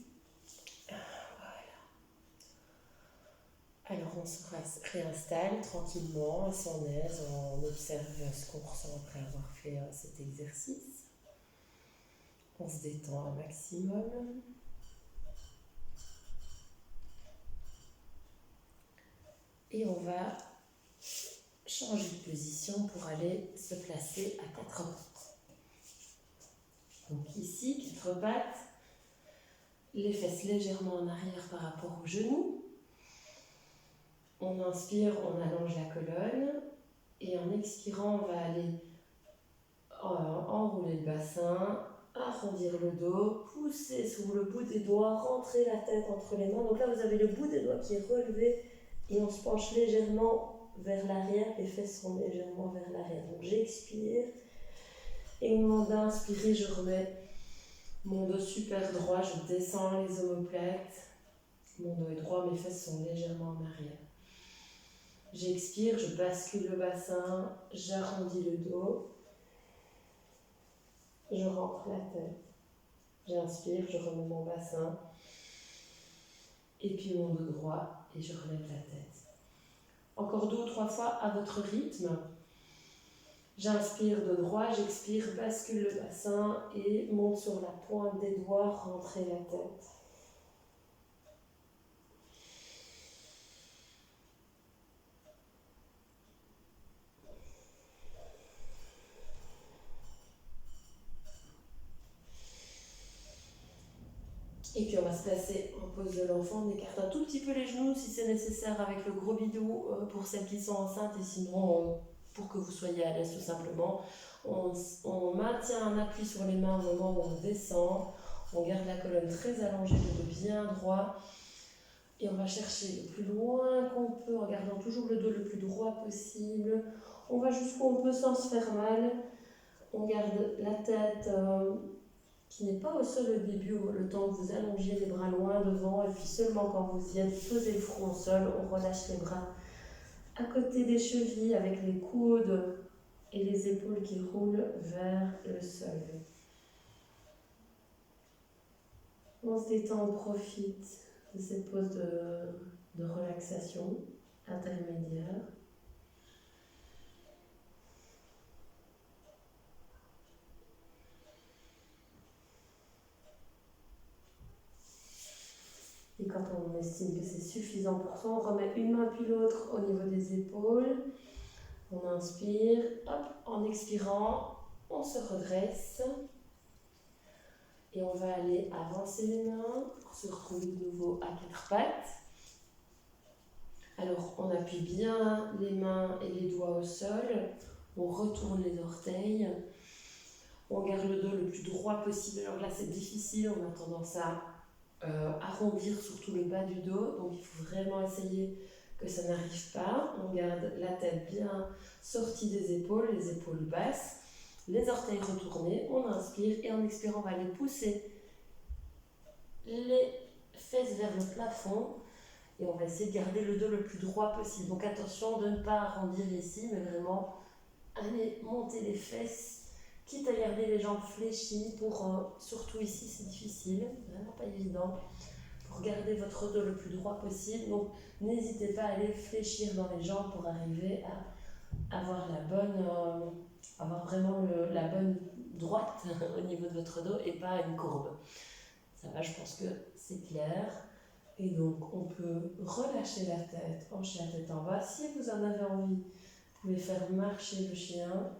Alors on se réinstalle tranquillement, à son aise, on observe ce qu'on ressent après avoir fait cet exercice. On se détend un maximum. Et on va changer de position pour aller se placer à 4 pattes. Donc ici, 4 pattes, les fesses légèrement en arrière par rapport aux genoux. On inspire, on allonge la colonne et en expirant, on va aller enrouler le bassin, arrondir le dos, pousser sur le bout des doigts, rentrer la tête entre les mains. Donc là, vous avez le bout des doigts qui est relevé et on se penche légèrement vers l'arrière, les fesses sont légèrement vers l'arrière. Donc j'expire et au moment d'inspirer, je remets mon dos super droit, je descends les omoplates, mon dos est droit, mes fesses sont légèrement en arrière. J'expire, je bascule le bassin, j'arrondis le dos, je rentre la tête. J'inspire, je remets mon bassin, et puis mon dos droit, et je relève la tête. Encore 2 ou 3 fois à votre rythme. J'inspire dos droit, j'expire, bascule le bassin, et monte sur la pointe des doigts, rentrez la tête. Et puis on va se placer en pose de l'enfant, on écarte un tout petit peu les genoux si c'est nécessaire avec le gros bidou pour celles qui sont enceintes et sinon pour que vous soyez à l'aise tout simplement. On maintient un appui sur les mains au moment où on descend, on garde la colonne très allongée, le dos bien droit et on va chercher le plus loin qu'on peut en gardant toujours le dos le plus droit possible. On va jusqu'où on peut sans se faire mal, on garde la tête qui n'est pas au sol au début, le temps que vous allongiez les bras loin devant, et puis seulement quand vous y êtes, posez le front au sol, on relâche les bras à côté des chevilles avec les coudes et les épaules qui roulent vers le sol. On se détend, on profite de cette pause de relaxation intermédiaire. Et quand on estime que c'est suffisant pour ça, on remet une main puis l'autre au niveau des épaules. On inspire, hop, en expirant, on se redresse. Et on va aller avancer les mains pour se retrouver de nouveau à 4 pattes. Alors on appuie bien les mains et les doigts au sol. On retourne les orteils. On garde le dos le plus droit possible. Alors là c'est difficile, on a tendance à arrondir surtout le bas du dos, donc il faut vraiment essayer que ça n'arrive pas. On garde la tête bien sortie des épaules, les épaules basses, les orteils retournés, on inspire et en expirant on va aller pousser les fesses vers le plafond et on va essayer de garder le dos le plus droit possible. Donc attention de ne pas arrondir ici, mais vraiment aller monter les fesses, quitte à garder les jambes fléchies pour, surtout ici c'est difficile, vraiment pas évident, pour garder votre dos le plus droit possible. Donc n'hésitez pas à aller fléchir dans les jambes pour arriver à avoir avoir vraiment la bonne droite au niveau de votre dos et pas une courbe. Ça va, je pense que c'est clair. Et donc on peut relâcher la tête, pencher la tête en bas. Si vous en avez envie, vous pouvez faire marcher le chien.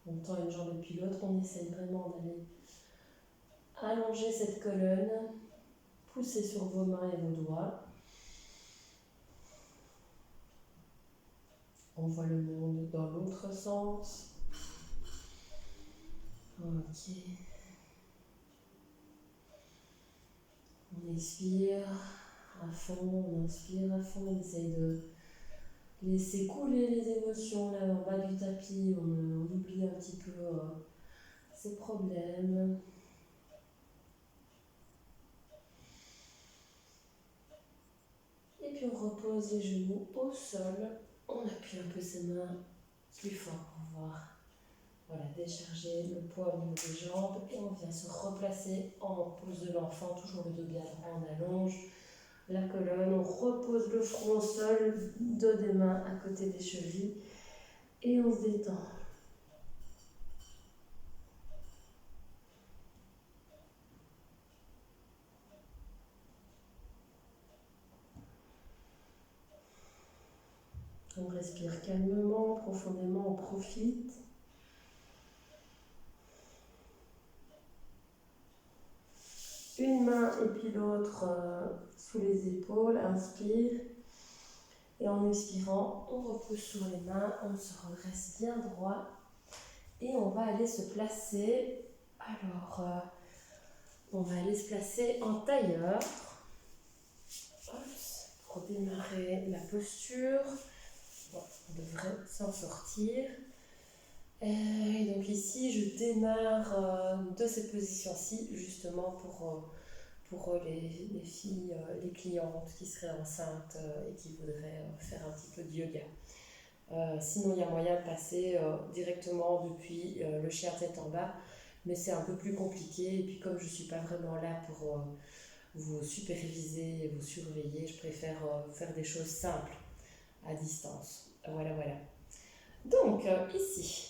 On tend une jambe et puis l'autre, on essaye vraiment d'aller allonger cette colonne, pousser sur vos mains et vos doigts. On voit le monde dans l'autre sens. Ok. On expire à fond, on inspire à fond, on essaye de laisser couler les émotions là en bas du tapis, on oublie un petit peu ses problèmes. Et puis on repose les genoux au sol, on appuie un peu ses mains plus fort pour pouvoir décharger le poids au niveau des jambes et on vient se replacer en pose de l'enfant, toujours le dos bien droit, on allonge la colonne, on repose le front au sol, dos des mains à côté des chevilles et on se détend. On respire calmement, profondément, on profite. Une main et puis l'autre sous les épaules, inspire. Et en expirant, on repose sur les mains, on se redresse bien droit. Et on va aller se placer. Alors, on va aller se placer en tailleur. Pour démarrer la posture. Bon, on devrait s'en sortir. Et donc ici, je démarre de cette position-ci, justement pour les filles, les clientes qui seraient enceintes et qui voudraient faire un petit peu de yoga. Sinon, il y a moyen de passer directement depuis le chien tête en bas, mais c'est un peu plus compliqué. Et puis comme je ne suis pas vraiment là pour vous superviser et vous surveiller, je préfère faire des choses simples à distance. Voilà. Donc ici,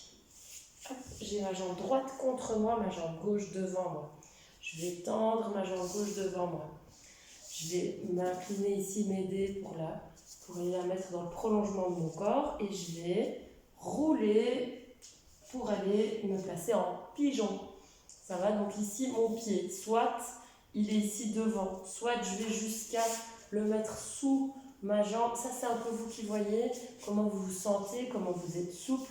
j'ai ma jambe droite contre moi, ma jambe gauche devant moi. Je vais tendre ma jambe gauche devant moi. Je vais m'incliner ici, m'aider pour la mettre dans le prolongement de mon corps et je vais rouler pour aller me placer en pigeon. Ça va, donc ici mon pied, soit il est ici devant, soit je vais jusqu'à le mettre sous ma jambe. Ça c'est un peu vous qui voyez comment vous vous sentez, comment vous êtes souple.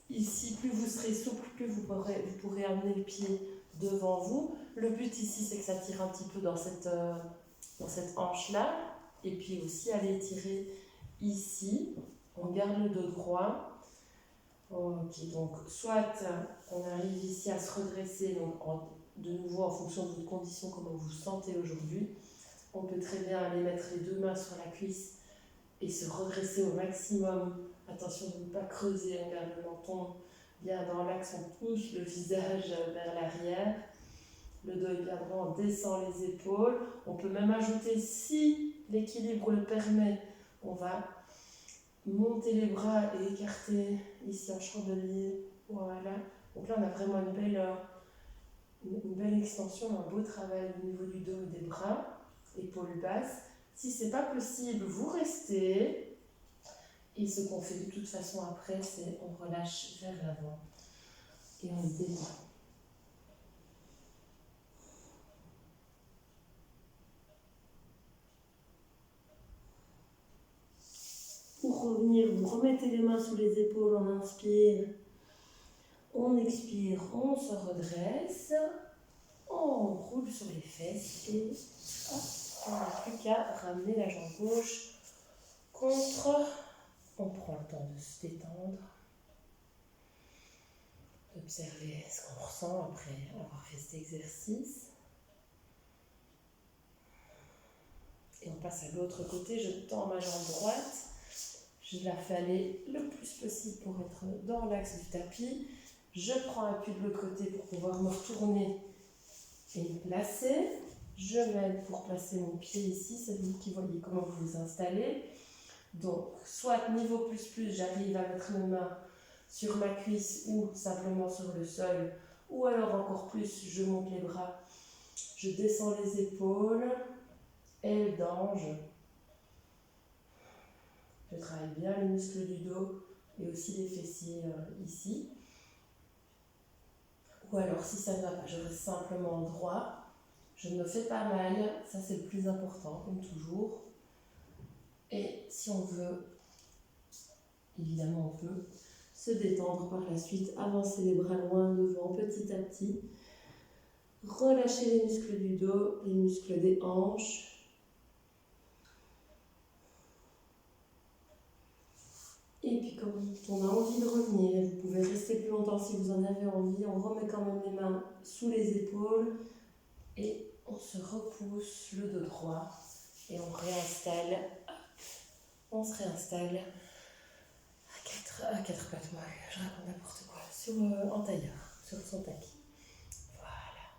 Ici, plus vous serez souple, plus vous pourrez amener le pied devant vous. Le but ici, c'est que ça tire un petit peu dans cette hanche-là. Et puis aussi, aller tirer ici. On garde le dos droit. Ok, donc soit on arrive ici à se redresser, donc de nouveau en fonction de votre condition, comment vous vous sentez aujourd'hui. On peut très bien aller mettre les deux mains sur la cuisse et se redresser au maximum. Attention de ne pas creuser, on garde le menton bien dans l'axe, on pousse le visage vers l'arrière. Le dos est bien droit, on descend les épaules. On peut même ajouter, si l'équilibre le permet, on va monter les bras et écarter ici en chandelier. Voilà. Donc là, on a vraiment une belle extension, un beau travail au niveau du dos et des bras, épaules basses. Si ce n'est pas possible, vous restez. Et ce qu'on fait de toute façon après, c'est on relâche vers l'avant et on détend. Pour revenir, vous remettez les mains sous les épaules, on inspire, on expire, on se redresse, on roule sur les fesses et hop, on n'a plus qu'à ramener la jambe gauche contre. On prend le temps de se détendre, d'observer ce qu'on ressent après avoir fait cet exercice. Et on passe à l'autre côté, je tends ma jambe droite, je la fais aller le plus possible pour être dans l'axe du tapis. Je prends appui de l'autre côté pour pouvoir me retourner et me placer. Je m'aide pour placer mon pied ici, c'est vous qui voyez comment vous vous installez. Donc, soit niveau plus, j'arrive à mettre mes mains sur ma cuisse ou simplement sur le sol, ou alors encore plus, je monte les bras, je descends les épaules, aile d'ange. Je travaille bien les muscles du dos et aussi les fessiers ici. Ou alors si ça ne va pas, je reste simplement droit. Je ne me fais pas mal, ça c'est le plus important, comme toujours. Et si on veut, évidemment on peut se détendre par la suite, avancer les bras loin devant petit à petit. Relâcher les muscles du dos, les muscles des hanches. Et puis quand on a envie de revenir, vous pouvez rester plus longtemps si vous en avez envie, on remet quand même les mains sous les épaules et on se repousse le dos droit et on réinstalle, on se réinstalle à quatre pattes, moi je raconte n'importe quoi, en tailleur, sur son tapis. Voilà.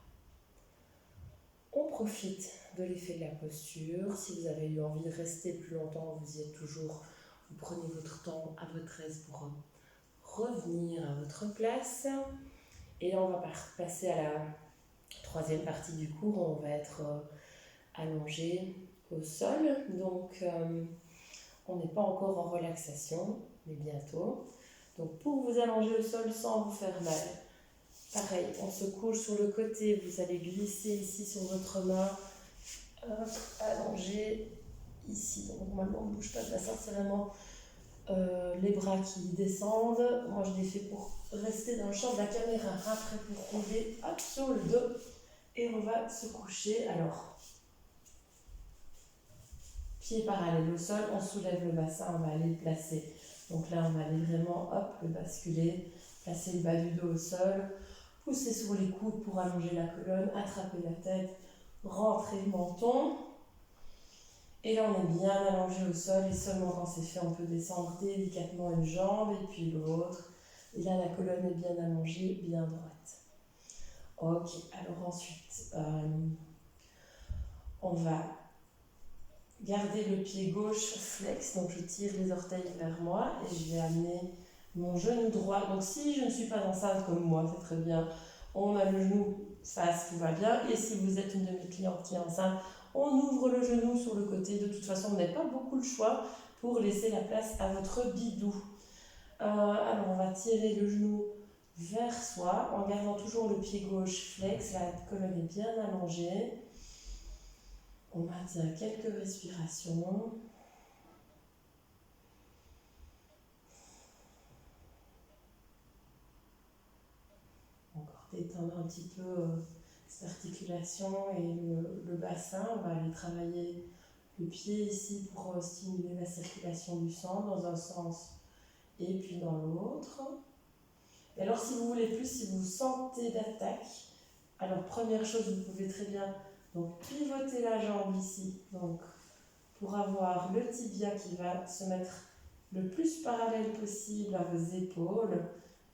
On profite de l'effet de la posture, si vous avez eu envie de rester plus longtemps, vous y êtes toujours. Vous prenez votre temps à votre aise pour revenir à votre place. Et là, on va passer à la troisième partie du cours. On va être allongé au sol. Donc, on n'est pas encore en relaxation, mais bientôt. Donc, pour vous allonger au sol sans vous faire mal, pareil, on se couche sur le côté. Vous allez glisser ici sur votre main. Hop, allongé ici. Donc, normalement, on ne bouge pas de la sorte, c'est vraiment les bras qui descendent. Moi je l'ai fait pour rester dans le champ de la caméra. Après pour rouler hop, sur le dos et on va se coucher. Alors pieds parallèles au sol, on soulève le bassin, on va aller le placer. Donc là on va aller vraiment hop, le basculer, placer le bas du dos au sol, pousser sur les coudes pour allonger la colonne, attraper la tête, rentrer le menton. Et là, on est bien allongé au sol et seulement quand c'est fait, on peut descendre délicatement une jambe et puis l'autre. Et là, la colonne est bien allongée, bien droite. Ok, alors ensuite, on va garder le pied gauche flex. Donc, je tire les orteils vers moi et je vais amener mon genou droit. Donc, si je ne suis pas enceinte comme moi, c'est très bien. On a le genou face, tout va bien. Et si vous êtes une de mes clientes qui est enceinte, on ouvre le genou sur le côté. De toute façon, vous n'avez pas beaucoup le choix pour laisser la place à votre bidou. Alors, on va tirer le genou vers soi en gardant toujours le pied gauche flex. La colonne est bien allongée. On maintient quelques respirations. Encore détendre un petit peu cette articulation et le bassin. On va aller travailler le pied ici pour stimuler la circulation du sang dans un sens et puis dans l'autre. Et alors si vous voulez plus, si vous sentez d'attaque, alors première chose, vous pouvez très bien donc pivoter la jambe ici, donc pour avoir le tibia qui va se mettre le plus parallèle possible à vos épaules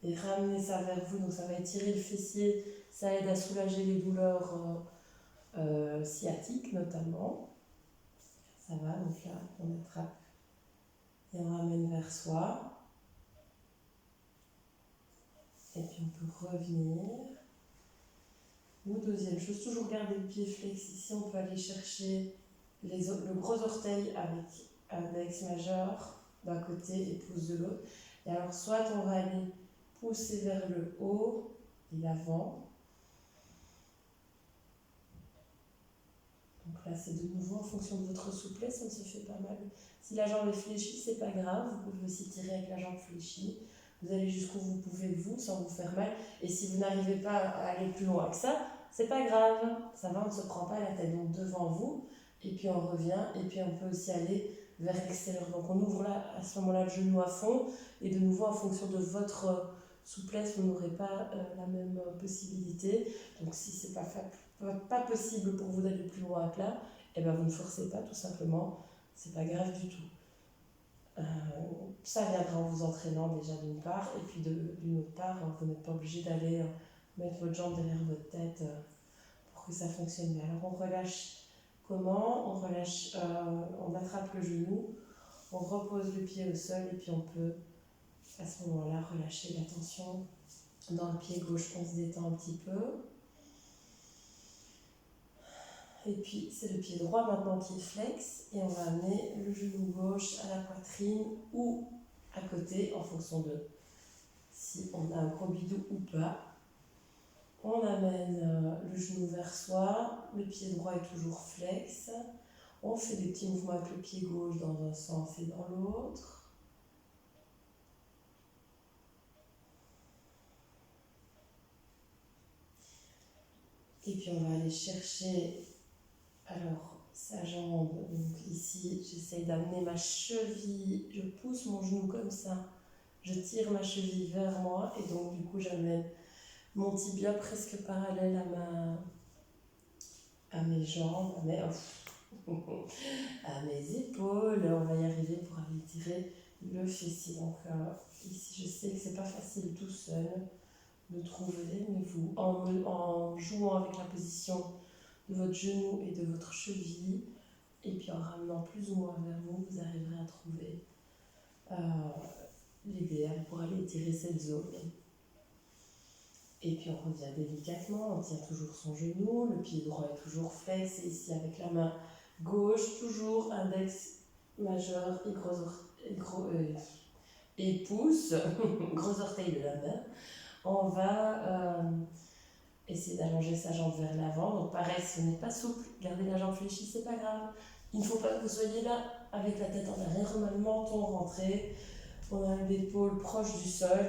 et ramener ça vers vous. Donc ça va étirer le fessier, ça aide à soulager les douleurs sciatiques notamment. Ça va, donc là on attrape et on ramène vers soi. Et puis on peut revenir. Ou deuxième chose, toujours garder le pied flex ici. On peut aller chercher le gros orteil avec l'index majeur d'un côté et pouce de l'autre. Et alors soit on va aller pousser vers le haut et l'avant. Donc là c'est de nouveau en fonction de votre souplesse, on se fait pas mal. Si la jambe est fléchie, c'est pas grave, vous pouvez aussi tirer avec la jambe fléchie. Vous allez jusqu'où vous pouvez vous, sans vous faire mal. Et si vous n'arrivez pas à aller plus loin que ça, c'est pas grave, ça va, on ne se prend pas la tête. Donc devant vous, et puis on revient, et puis on peut aussi aller vers l'extérieur. Donc on ouvre là, à ce moment-là le genou à fond, et de nouveau en fonction de votre souplesse, vous n'aurez pas la même possibilité. Donc si c'est pas possible pour vous d'aller plus loin que là, et ben vous ne forcez pas tout simplement, c'est pas grave du tout. Ça viendra en vous entraînant déjà d'une part, et puis d'une autre part, vous n'êtes pas obligé d'aller mettre votre jambe derrière votre tête pour que ça fonctionne bien. Alors on relâche comment? On relâche, on attrape le genou, on repose le pied au sol et puis on peut à ce moment-là relâcher la tension dans le pied gauche, on se détend un petit peu. Et puis c'est le pied droit maintenant qui est flex et on va amener le genou gauche à la poitrine ou à côté en fonction de si on a un gros bidou ou pas. On amène le genou vers soi, le pied droit est toujours flex. On fait des petits mouvements avec le pied gauche dans un sens et dans l'autre. Et puis on va aller chercher alors sa jambe. Donc ici, j'essaye d'amener ma cheville, je pousse mon genou comme ça, je tire ma cheville vers moi et donc du coup j'amène mon tibia presque parallèle à mes jambes, à mes épaules. On va y arriver pour aller tirer le fessier. Donc ici, je sais que c'est pas facile tout seul de trouver, mais vous, en jouant avec la position de votre genou et de votre cheville, et puis en ramenant plus ou moins vers vous, vous arriverez à trouver l'idéal pour aller tirer cette zone. Et puis on revient délicatement, on tient toujours son genou, le pied droit est toujours flex, et ici avec la main gauche, toujours index majeur et pouce, gros orteil de la main. On va essayer d'allonger sa jambe vers l'avant. Donc pareil, si ce n'est pas souple, gardez la jambe fléchie, c'est pas grave. Il ne faut pas que vous soyez là avec la tête en arrière, le menton rentré. On a l'épaule proche du sol,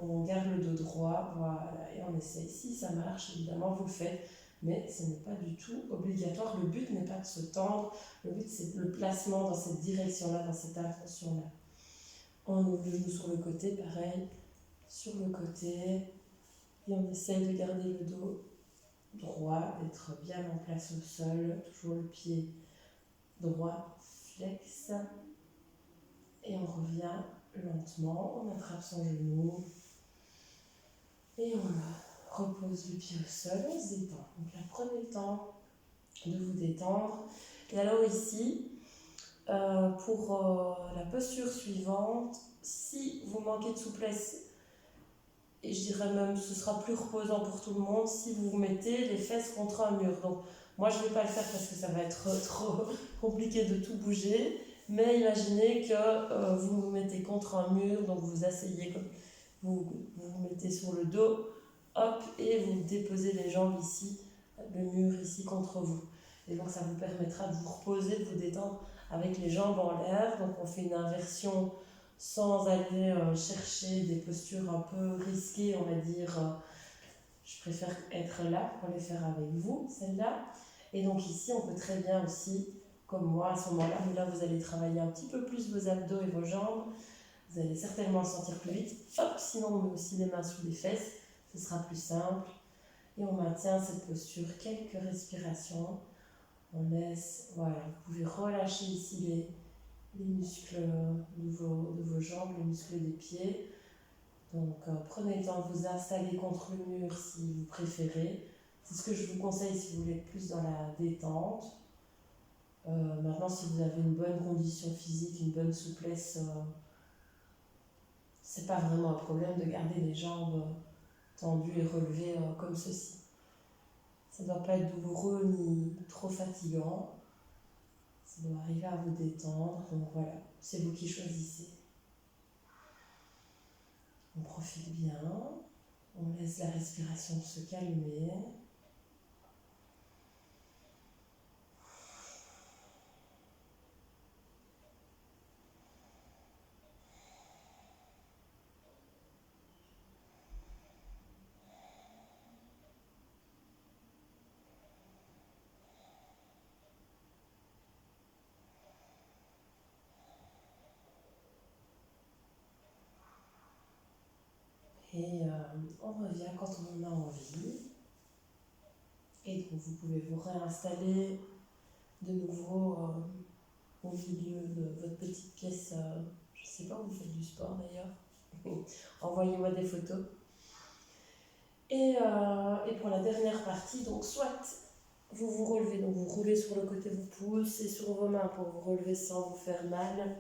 on garde le dos droit, voilà, et on essaye. Si ça marche, évidemment, vous le faites, mais ce n'est pas du tout obligatoire. Le but n'est pas de se tendre, le but c'est le placement dans cette direction-là, dans cette intention-là. On ouvre le genou sur le côté, pareil, sur le côté, et on essaye de garder le dos droit, d'être bien en place au sol, toujours le pied droit, flex, et on revient lentement, on attrape son genou et on repose le pied au sol, on se détend. Donc là, prenez le temps de vous détendre. Et alors ici, pour la posture suivante, si vous manquez de souplesse, et je dirais même ce sera plus reposant pour tout le monde, si vous vous mettez les fesses contre un mur. Donc moi je ne vais pas le faire parce que ça va être trop compliqué de tout bouger. Mais imaginez que vous vous mettez contre un mur, donc vous asseyez comme vous mettez sur le dos, hop, et vous déposez les jambes ici, le mur ici contre vous. Et donc ça vous permettra de vous reposer, de vous détendre avec les jambes en l'air. Donc on fait une inversion sans aller chercher des postures un peu risquées, on va dire. Je préfère être là pour les faire avec vous, celle-là. Et donc ici, on peut très bien aussi, comme moi à ce moment-là, mais là vous allez travailler un petit peu plus vos abdos et vos jambes. Vous allez certainement le sentir plus vite. Hop, sinon on met aussi les mains sous les fesses, ce sera plus simple. Et on maintient cette posture quelques respirations. On laisse, voilà, vous pouvez relâcher ici les muscles de vos jambes, les muscles des pieds. Donc prenez le temps de vous installer contre le mur si vous préférez. C'est ce que je vous conseille si vous voulez être plus dans la détente. Maintenant, si vous avez une bonne condition physique, une bonne souplesse, c'est pas vraiment un problème de garder les jambes tendues et relevées comme ceci. Ça ne doit pas être douloureux ni trop fatigant. Ça doit arriver à vous détendre. Donc voilà, c'est vous qui choisissez. On profite bien. On laisse la respiration se calmer. Et on revient quand on en a envie. Et donc vous pouvez vous réinstaller de nouveau au milieu de votre petite pièce. Je ne sais pas où vous faites du sport d'ailleurs. Envoyez-moi des photos. Et pour la dernière partie, donc soit vous vous relevez, donc vous roulez sur le côté, vous poussez sur vos mains pour vous relever sans vous faire mal.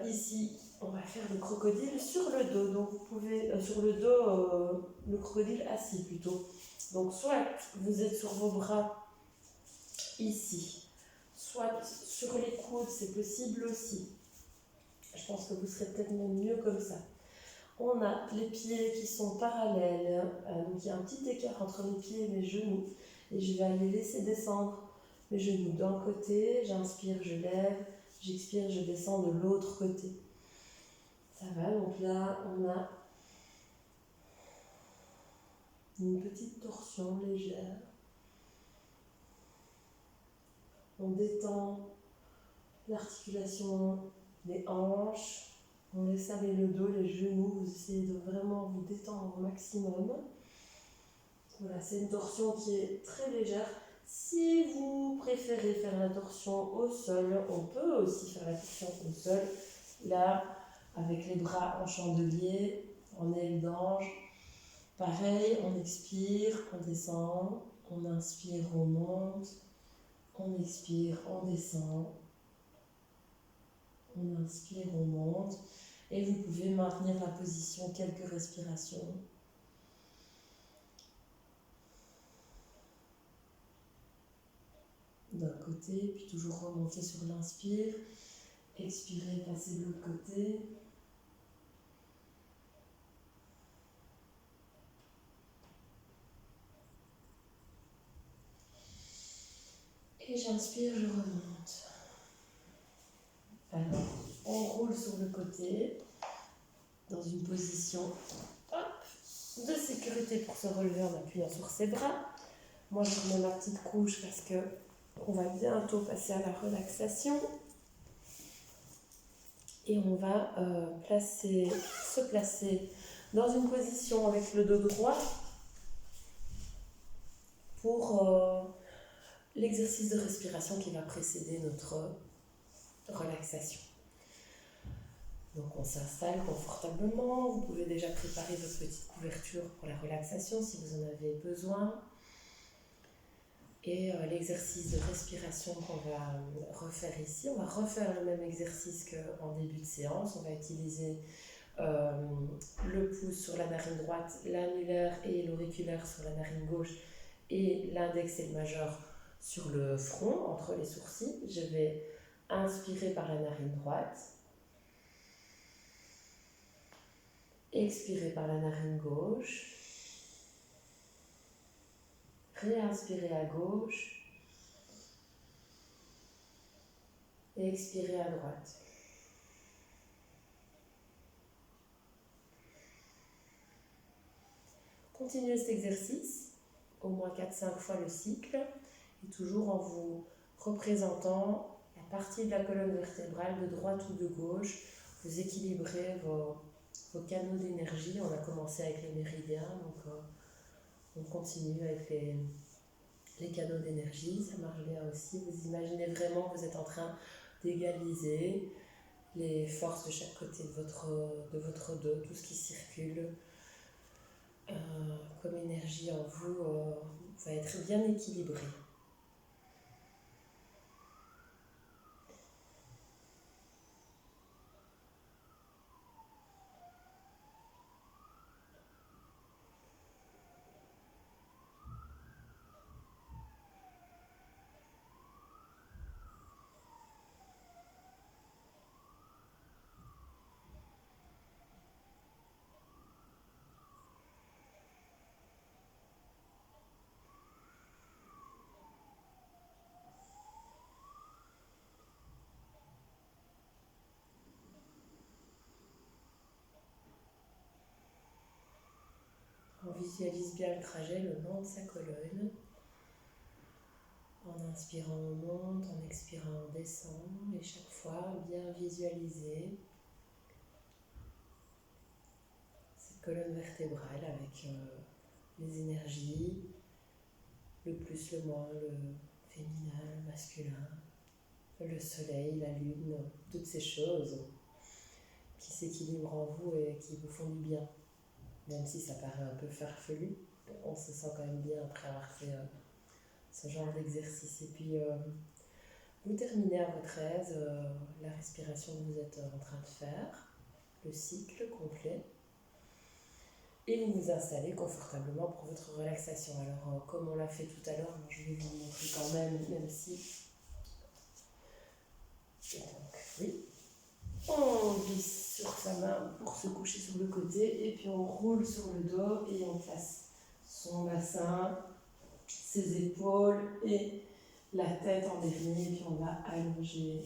Ici, on va faire le crocodile sur le dos. Donc vous pouvez, sur le dos, le crocodile assis plutôt. Donc soit vous êtes sur vos bras ici, soit sur les coudes, c'est possible aussi. Je pense que vous serez peut-être même mieux comme ça. On a les pieds qui sont parallèles, donc il y a un petit écart entre mes pieds et mes genoux. Et je vais aller laisser descendre mes genoux d'un côté, j'inspire, je lève, j'expire, je descends de l'autre côté. Ça va, donc là on a une petite torsion légère. On détend l'articulation des hanches, on laisse aller le dos, les genoux, vous essayez de vraiment vous détendre au maximum. Voilà, c'est une torsion qui est très légère. Si vous préférez faire la torsion au sol, on peut aussi faire la torsion au sol. Là, avec les bras en chandelier, en aile d'ange. Pareil, on expire, on descend, on inspire, on monte, on expire, on descend, on inspire, on monte. Et vous pouvez maintenir la position quelques respirations. D'un côté, puis toujours remonter sur l'inspire, expirer, passer de l'autre côté. Et j'inspire, je remonte. Alors, on roule sur le côté, dans une position de sécurité pour se relever en appuyant sur ses bras. Moi, je remets ma petite couche parce que on va bientôt passer à la relaxation. Et on va se placer dans une position avec le dos droit pour l'exercice de respiration qui va précéder notre relaxation. Donc on s'installe confortablement, vous pouvez déjà préparer votre petite couverture pour la relaxation si vous en avez besoin. Et l'exercice de respiration qu'on va refaire ici, on va refaire le même exercice qu'en début de séance. On va utiliser le pouce sur la narine droite, l'annulaire et l'auriculaire sur la narine gauche et l'index et le majeur sur le front, entre les sourcils. Je vais inspirer par la narine droite, expirer par la narine gauche, réinspirer à gauche et expirer à droite. Continuez cet exercice, au moins 4-5 fois le cycle, et toujours en vous représentant la partie de la colonne vertébrale de droite ou de gauche. Vous équilibrez vos canaux d'énergie. On a commencé avec les méridiens, donc on continue avec les canaux d'énergie. Ça marche bien aussi. Vous imaginez vraiment que vous êtes en train d'égaliser les forces de chaque côté de votre dos, tout ce qui circule comme énergie en vous va être bien équilibré. On visualise bien le trajet le long de sa colonne. En inspirant, on monte, en expirant, on descend. Et chaque fois, bien visualiser cette colonne vertébrale avec les énergies, le plus, le moins, le féminin, le masculin, le soleil, la lune, toutes ces choses qui s'équilibrent en vous et qui vous font du bien. Même si ça paraît un peu farfelu, on se sent quand même bien après avoir fait ce genre d'exercice. Et puis, vous terminez à votre aise la respiration que vous êtes en train de faire, le cycle complet, et vous vous installez confortablement pour votre relaxation. Alors, comme on l'a fait tout à l'heure, je vais vous montrer quand même si... Et donc, oui, on glisse sur sa main pour se coucher sur le côté, et puis on roule sur le dos et on place son bassin, ses épaules et la tête en dernier, puis on va allonger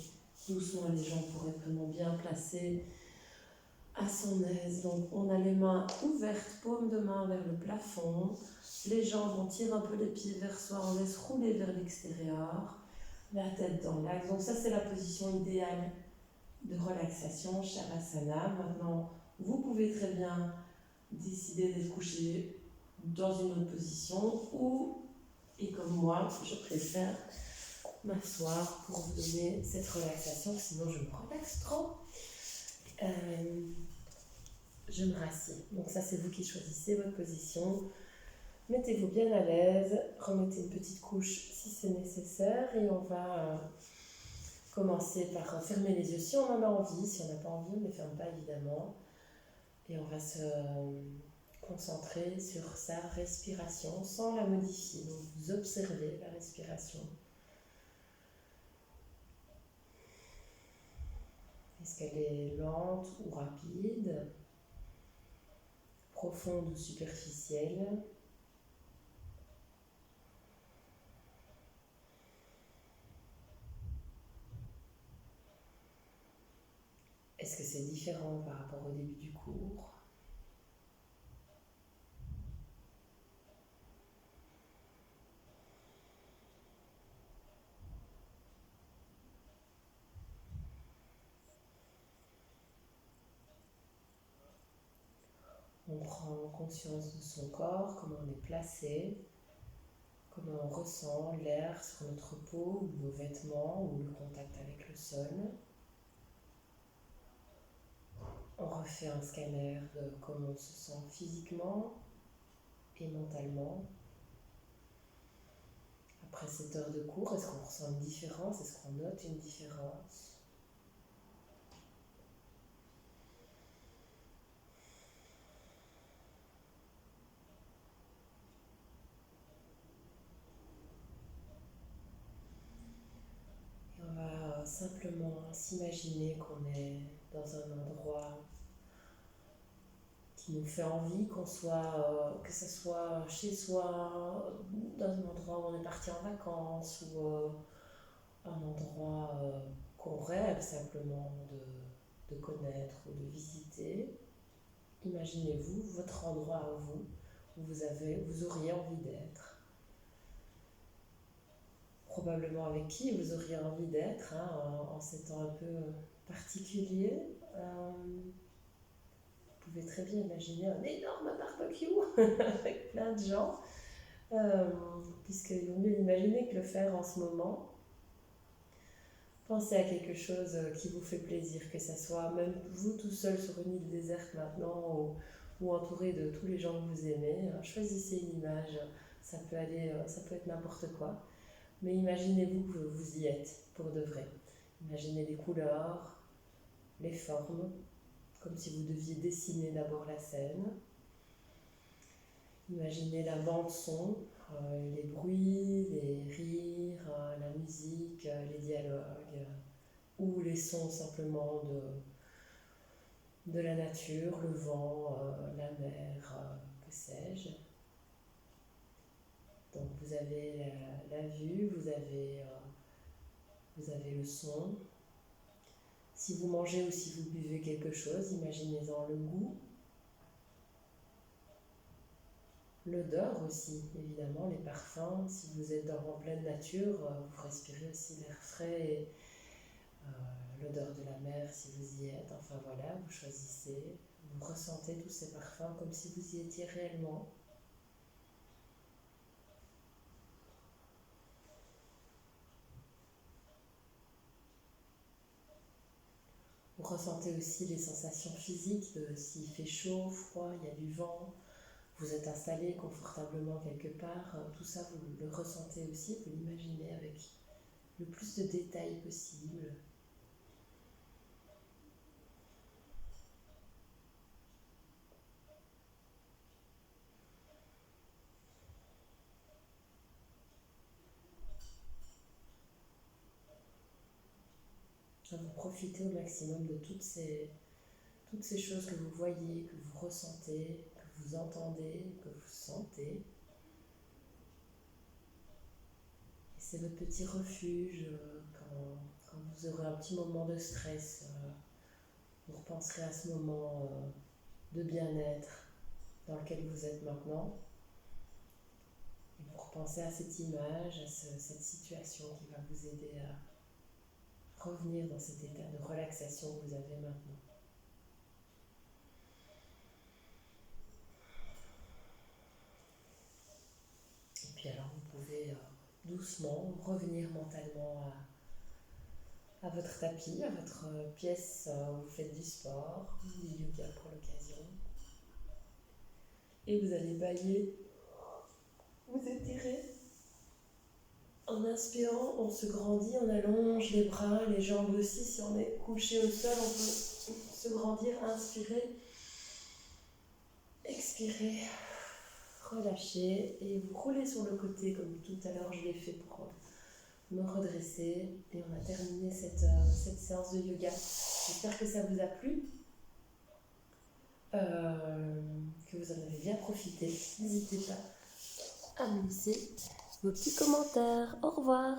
doucement les jambes pour être vraiment bien placées à son aise. Donc on a les mains ouvertes, paume de main vers le plafond, les jambes, on tire un peu les pieds vers soi, on laisse rouler vers l'extérieur, la tête dans l'axe. Donc ça c'est la position idéale de relaxation, Shavasana. Maintenant, vous pouvez très bien décider d'être couché dans une autre position ou, et comme moi, je préfère m'asseoir pour vous donner cette relaxation, sinon je me relaxe trop. Je me rassieds. Donc ça, c'est vous qui choisissez votre position. Mettez-vous bien à l'aise, remettez une petite couche si c'est nécessaire et on va commencer par fermer les yeux si on en a envie. Si on n'a pas envie, on ne les ferme pas évidemment. Et on va se concentrer sur sa respiration sans la modifier. Donc vous observez la respiration. Est-ce qu'elle est lente ou rapide, profonde ou superficielle? Est-ce que c'est différent par rapport au début du cours? On prend conscience de son corps, comment on est placé, comment on ressent l'air sur notre peau ou nos vêtements ou le contact avec le sol. On refait un scanner de comment on se sent physiquement et mentalement. Après cette heure de cours, est-ce qu'on ressent une différence? Est-ce qu'on note une différence? Et on va simplement s'imaginer qu'on est dans un endroit qui nous fait envie, qu'on soit, que ce soit chez soi, dans un endroit où on est parti en vacances ou un endroit qu'on rêve simplement de connaître ou de visiter. Imaginez-vous votre endroit à vous où vous auriez envie d'être. Probablement avec qui vous auriez envie d'être en ces temps un peu particuliers. Vous pouvez très bien imaginer un énorme barbecue avec plein de gens, puisqu'il vaut mieux l'imaginer que le faire en ce moment. Pensez à quelque chose qui vous fait plaisir, que ce soit même vous tout seul sur une île déserte maintenant ou entouré de tous les gens que vous aimez. Choisissez une image, ça peut être n'importe quoi. Mais imaginez-vous que vous y êtes pour de vrai. Imaginez les couleurs, les formes, comme si vous deviez dessiner d'abord la scène. Imaginez la bande-son, les bruits, les rires, la musique, les dialogues, ou les sons simplement de la nature, le vent, la mer, que sais-je. Donc vous avez la vue, vous avez le son. Si vous mangez ou si vous buvez quelque chose, imaginez-en le goût. L'odeur aussi, évidemment, les parfums. Si vous êtes en pleine nature, vous respirez aussi l'air frais et l'odeur de la mer si vous y êtes. Enfin voilà, vous choisissez, vous ressentez tous ces parfums comme si vous y étiez réellement. Vous ressentez aussi les sensations physiques, s'il fait chaud, froid, il y a du vent, vous êtes installé confortablement quelque part, tout ça vous le ressentez aussi, vous l'imaginez avec le plus de détails possible. Vous profitez au maximum de toutes ces toutes ces choses que vous voyez, que vous ressentez, que vous entendez, que vous sentez. Et c'est votre petit refuge quand vous aurez un petit moment de stress. Vous repenserez à ce moment de bien-être dans lequel vous êtes maintenant. Et vous repensez à cette image, à cette situation qui va vous aider à revenir dans cet état de relaxation que vous avez maintenant. Et puis alors vous pouvez doucement revenir mentalement à votre tapis, à votre pièce où vous faites du sport, du yoga pour l'occasion. Et vous allez bailler, vous étirer. En inspirant, on se grandit, on allonge les bras, les jambes aussi. Si on est couché au sol, on peut se grandir, inspirer, expirer, relâcher et vous roulez sur le côté comme tout à l'heure je l'ai fait pour me redresser. Et on a terminé cette séance de yoga. J'espère que ça vous a plu, que vous en avez bien profité. N'hésitez pas à me laisser vos petits commentaires. Au revoir.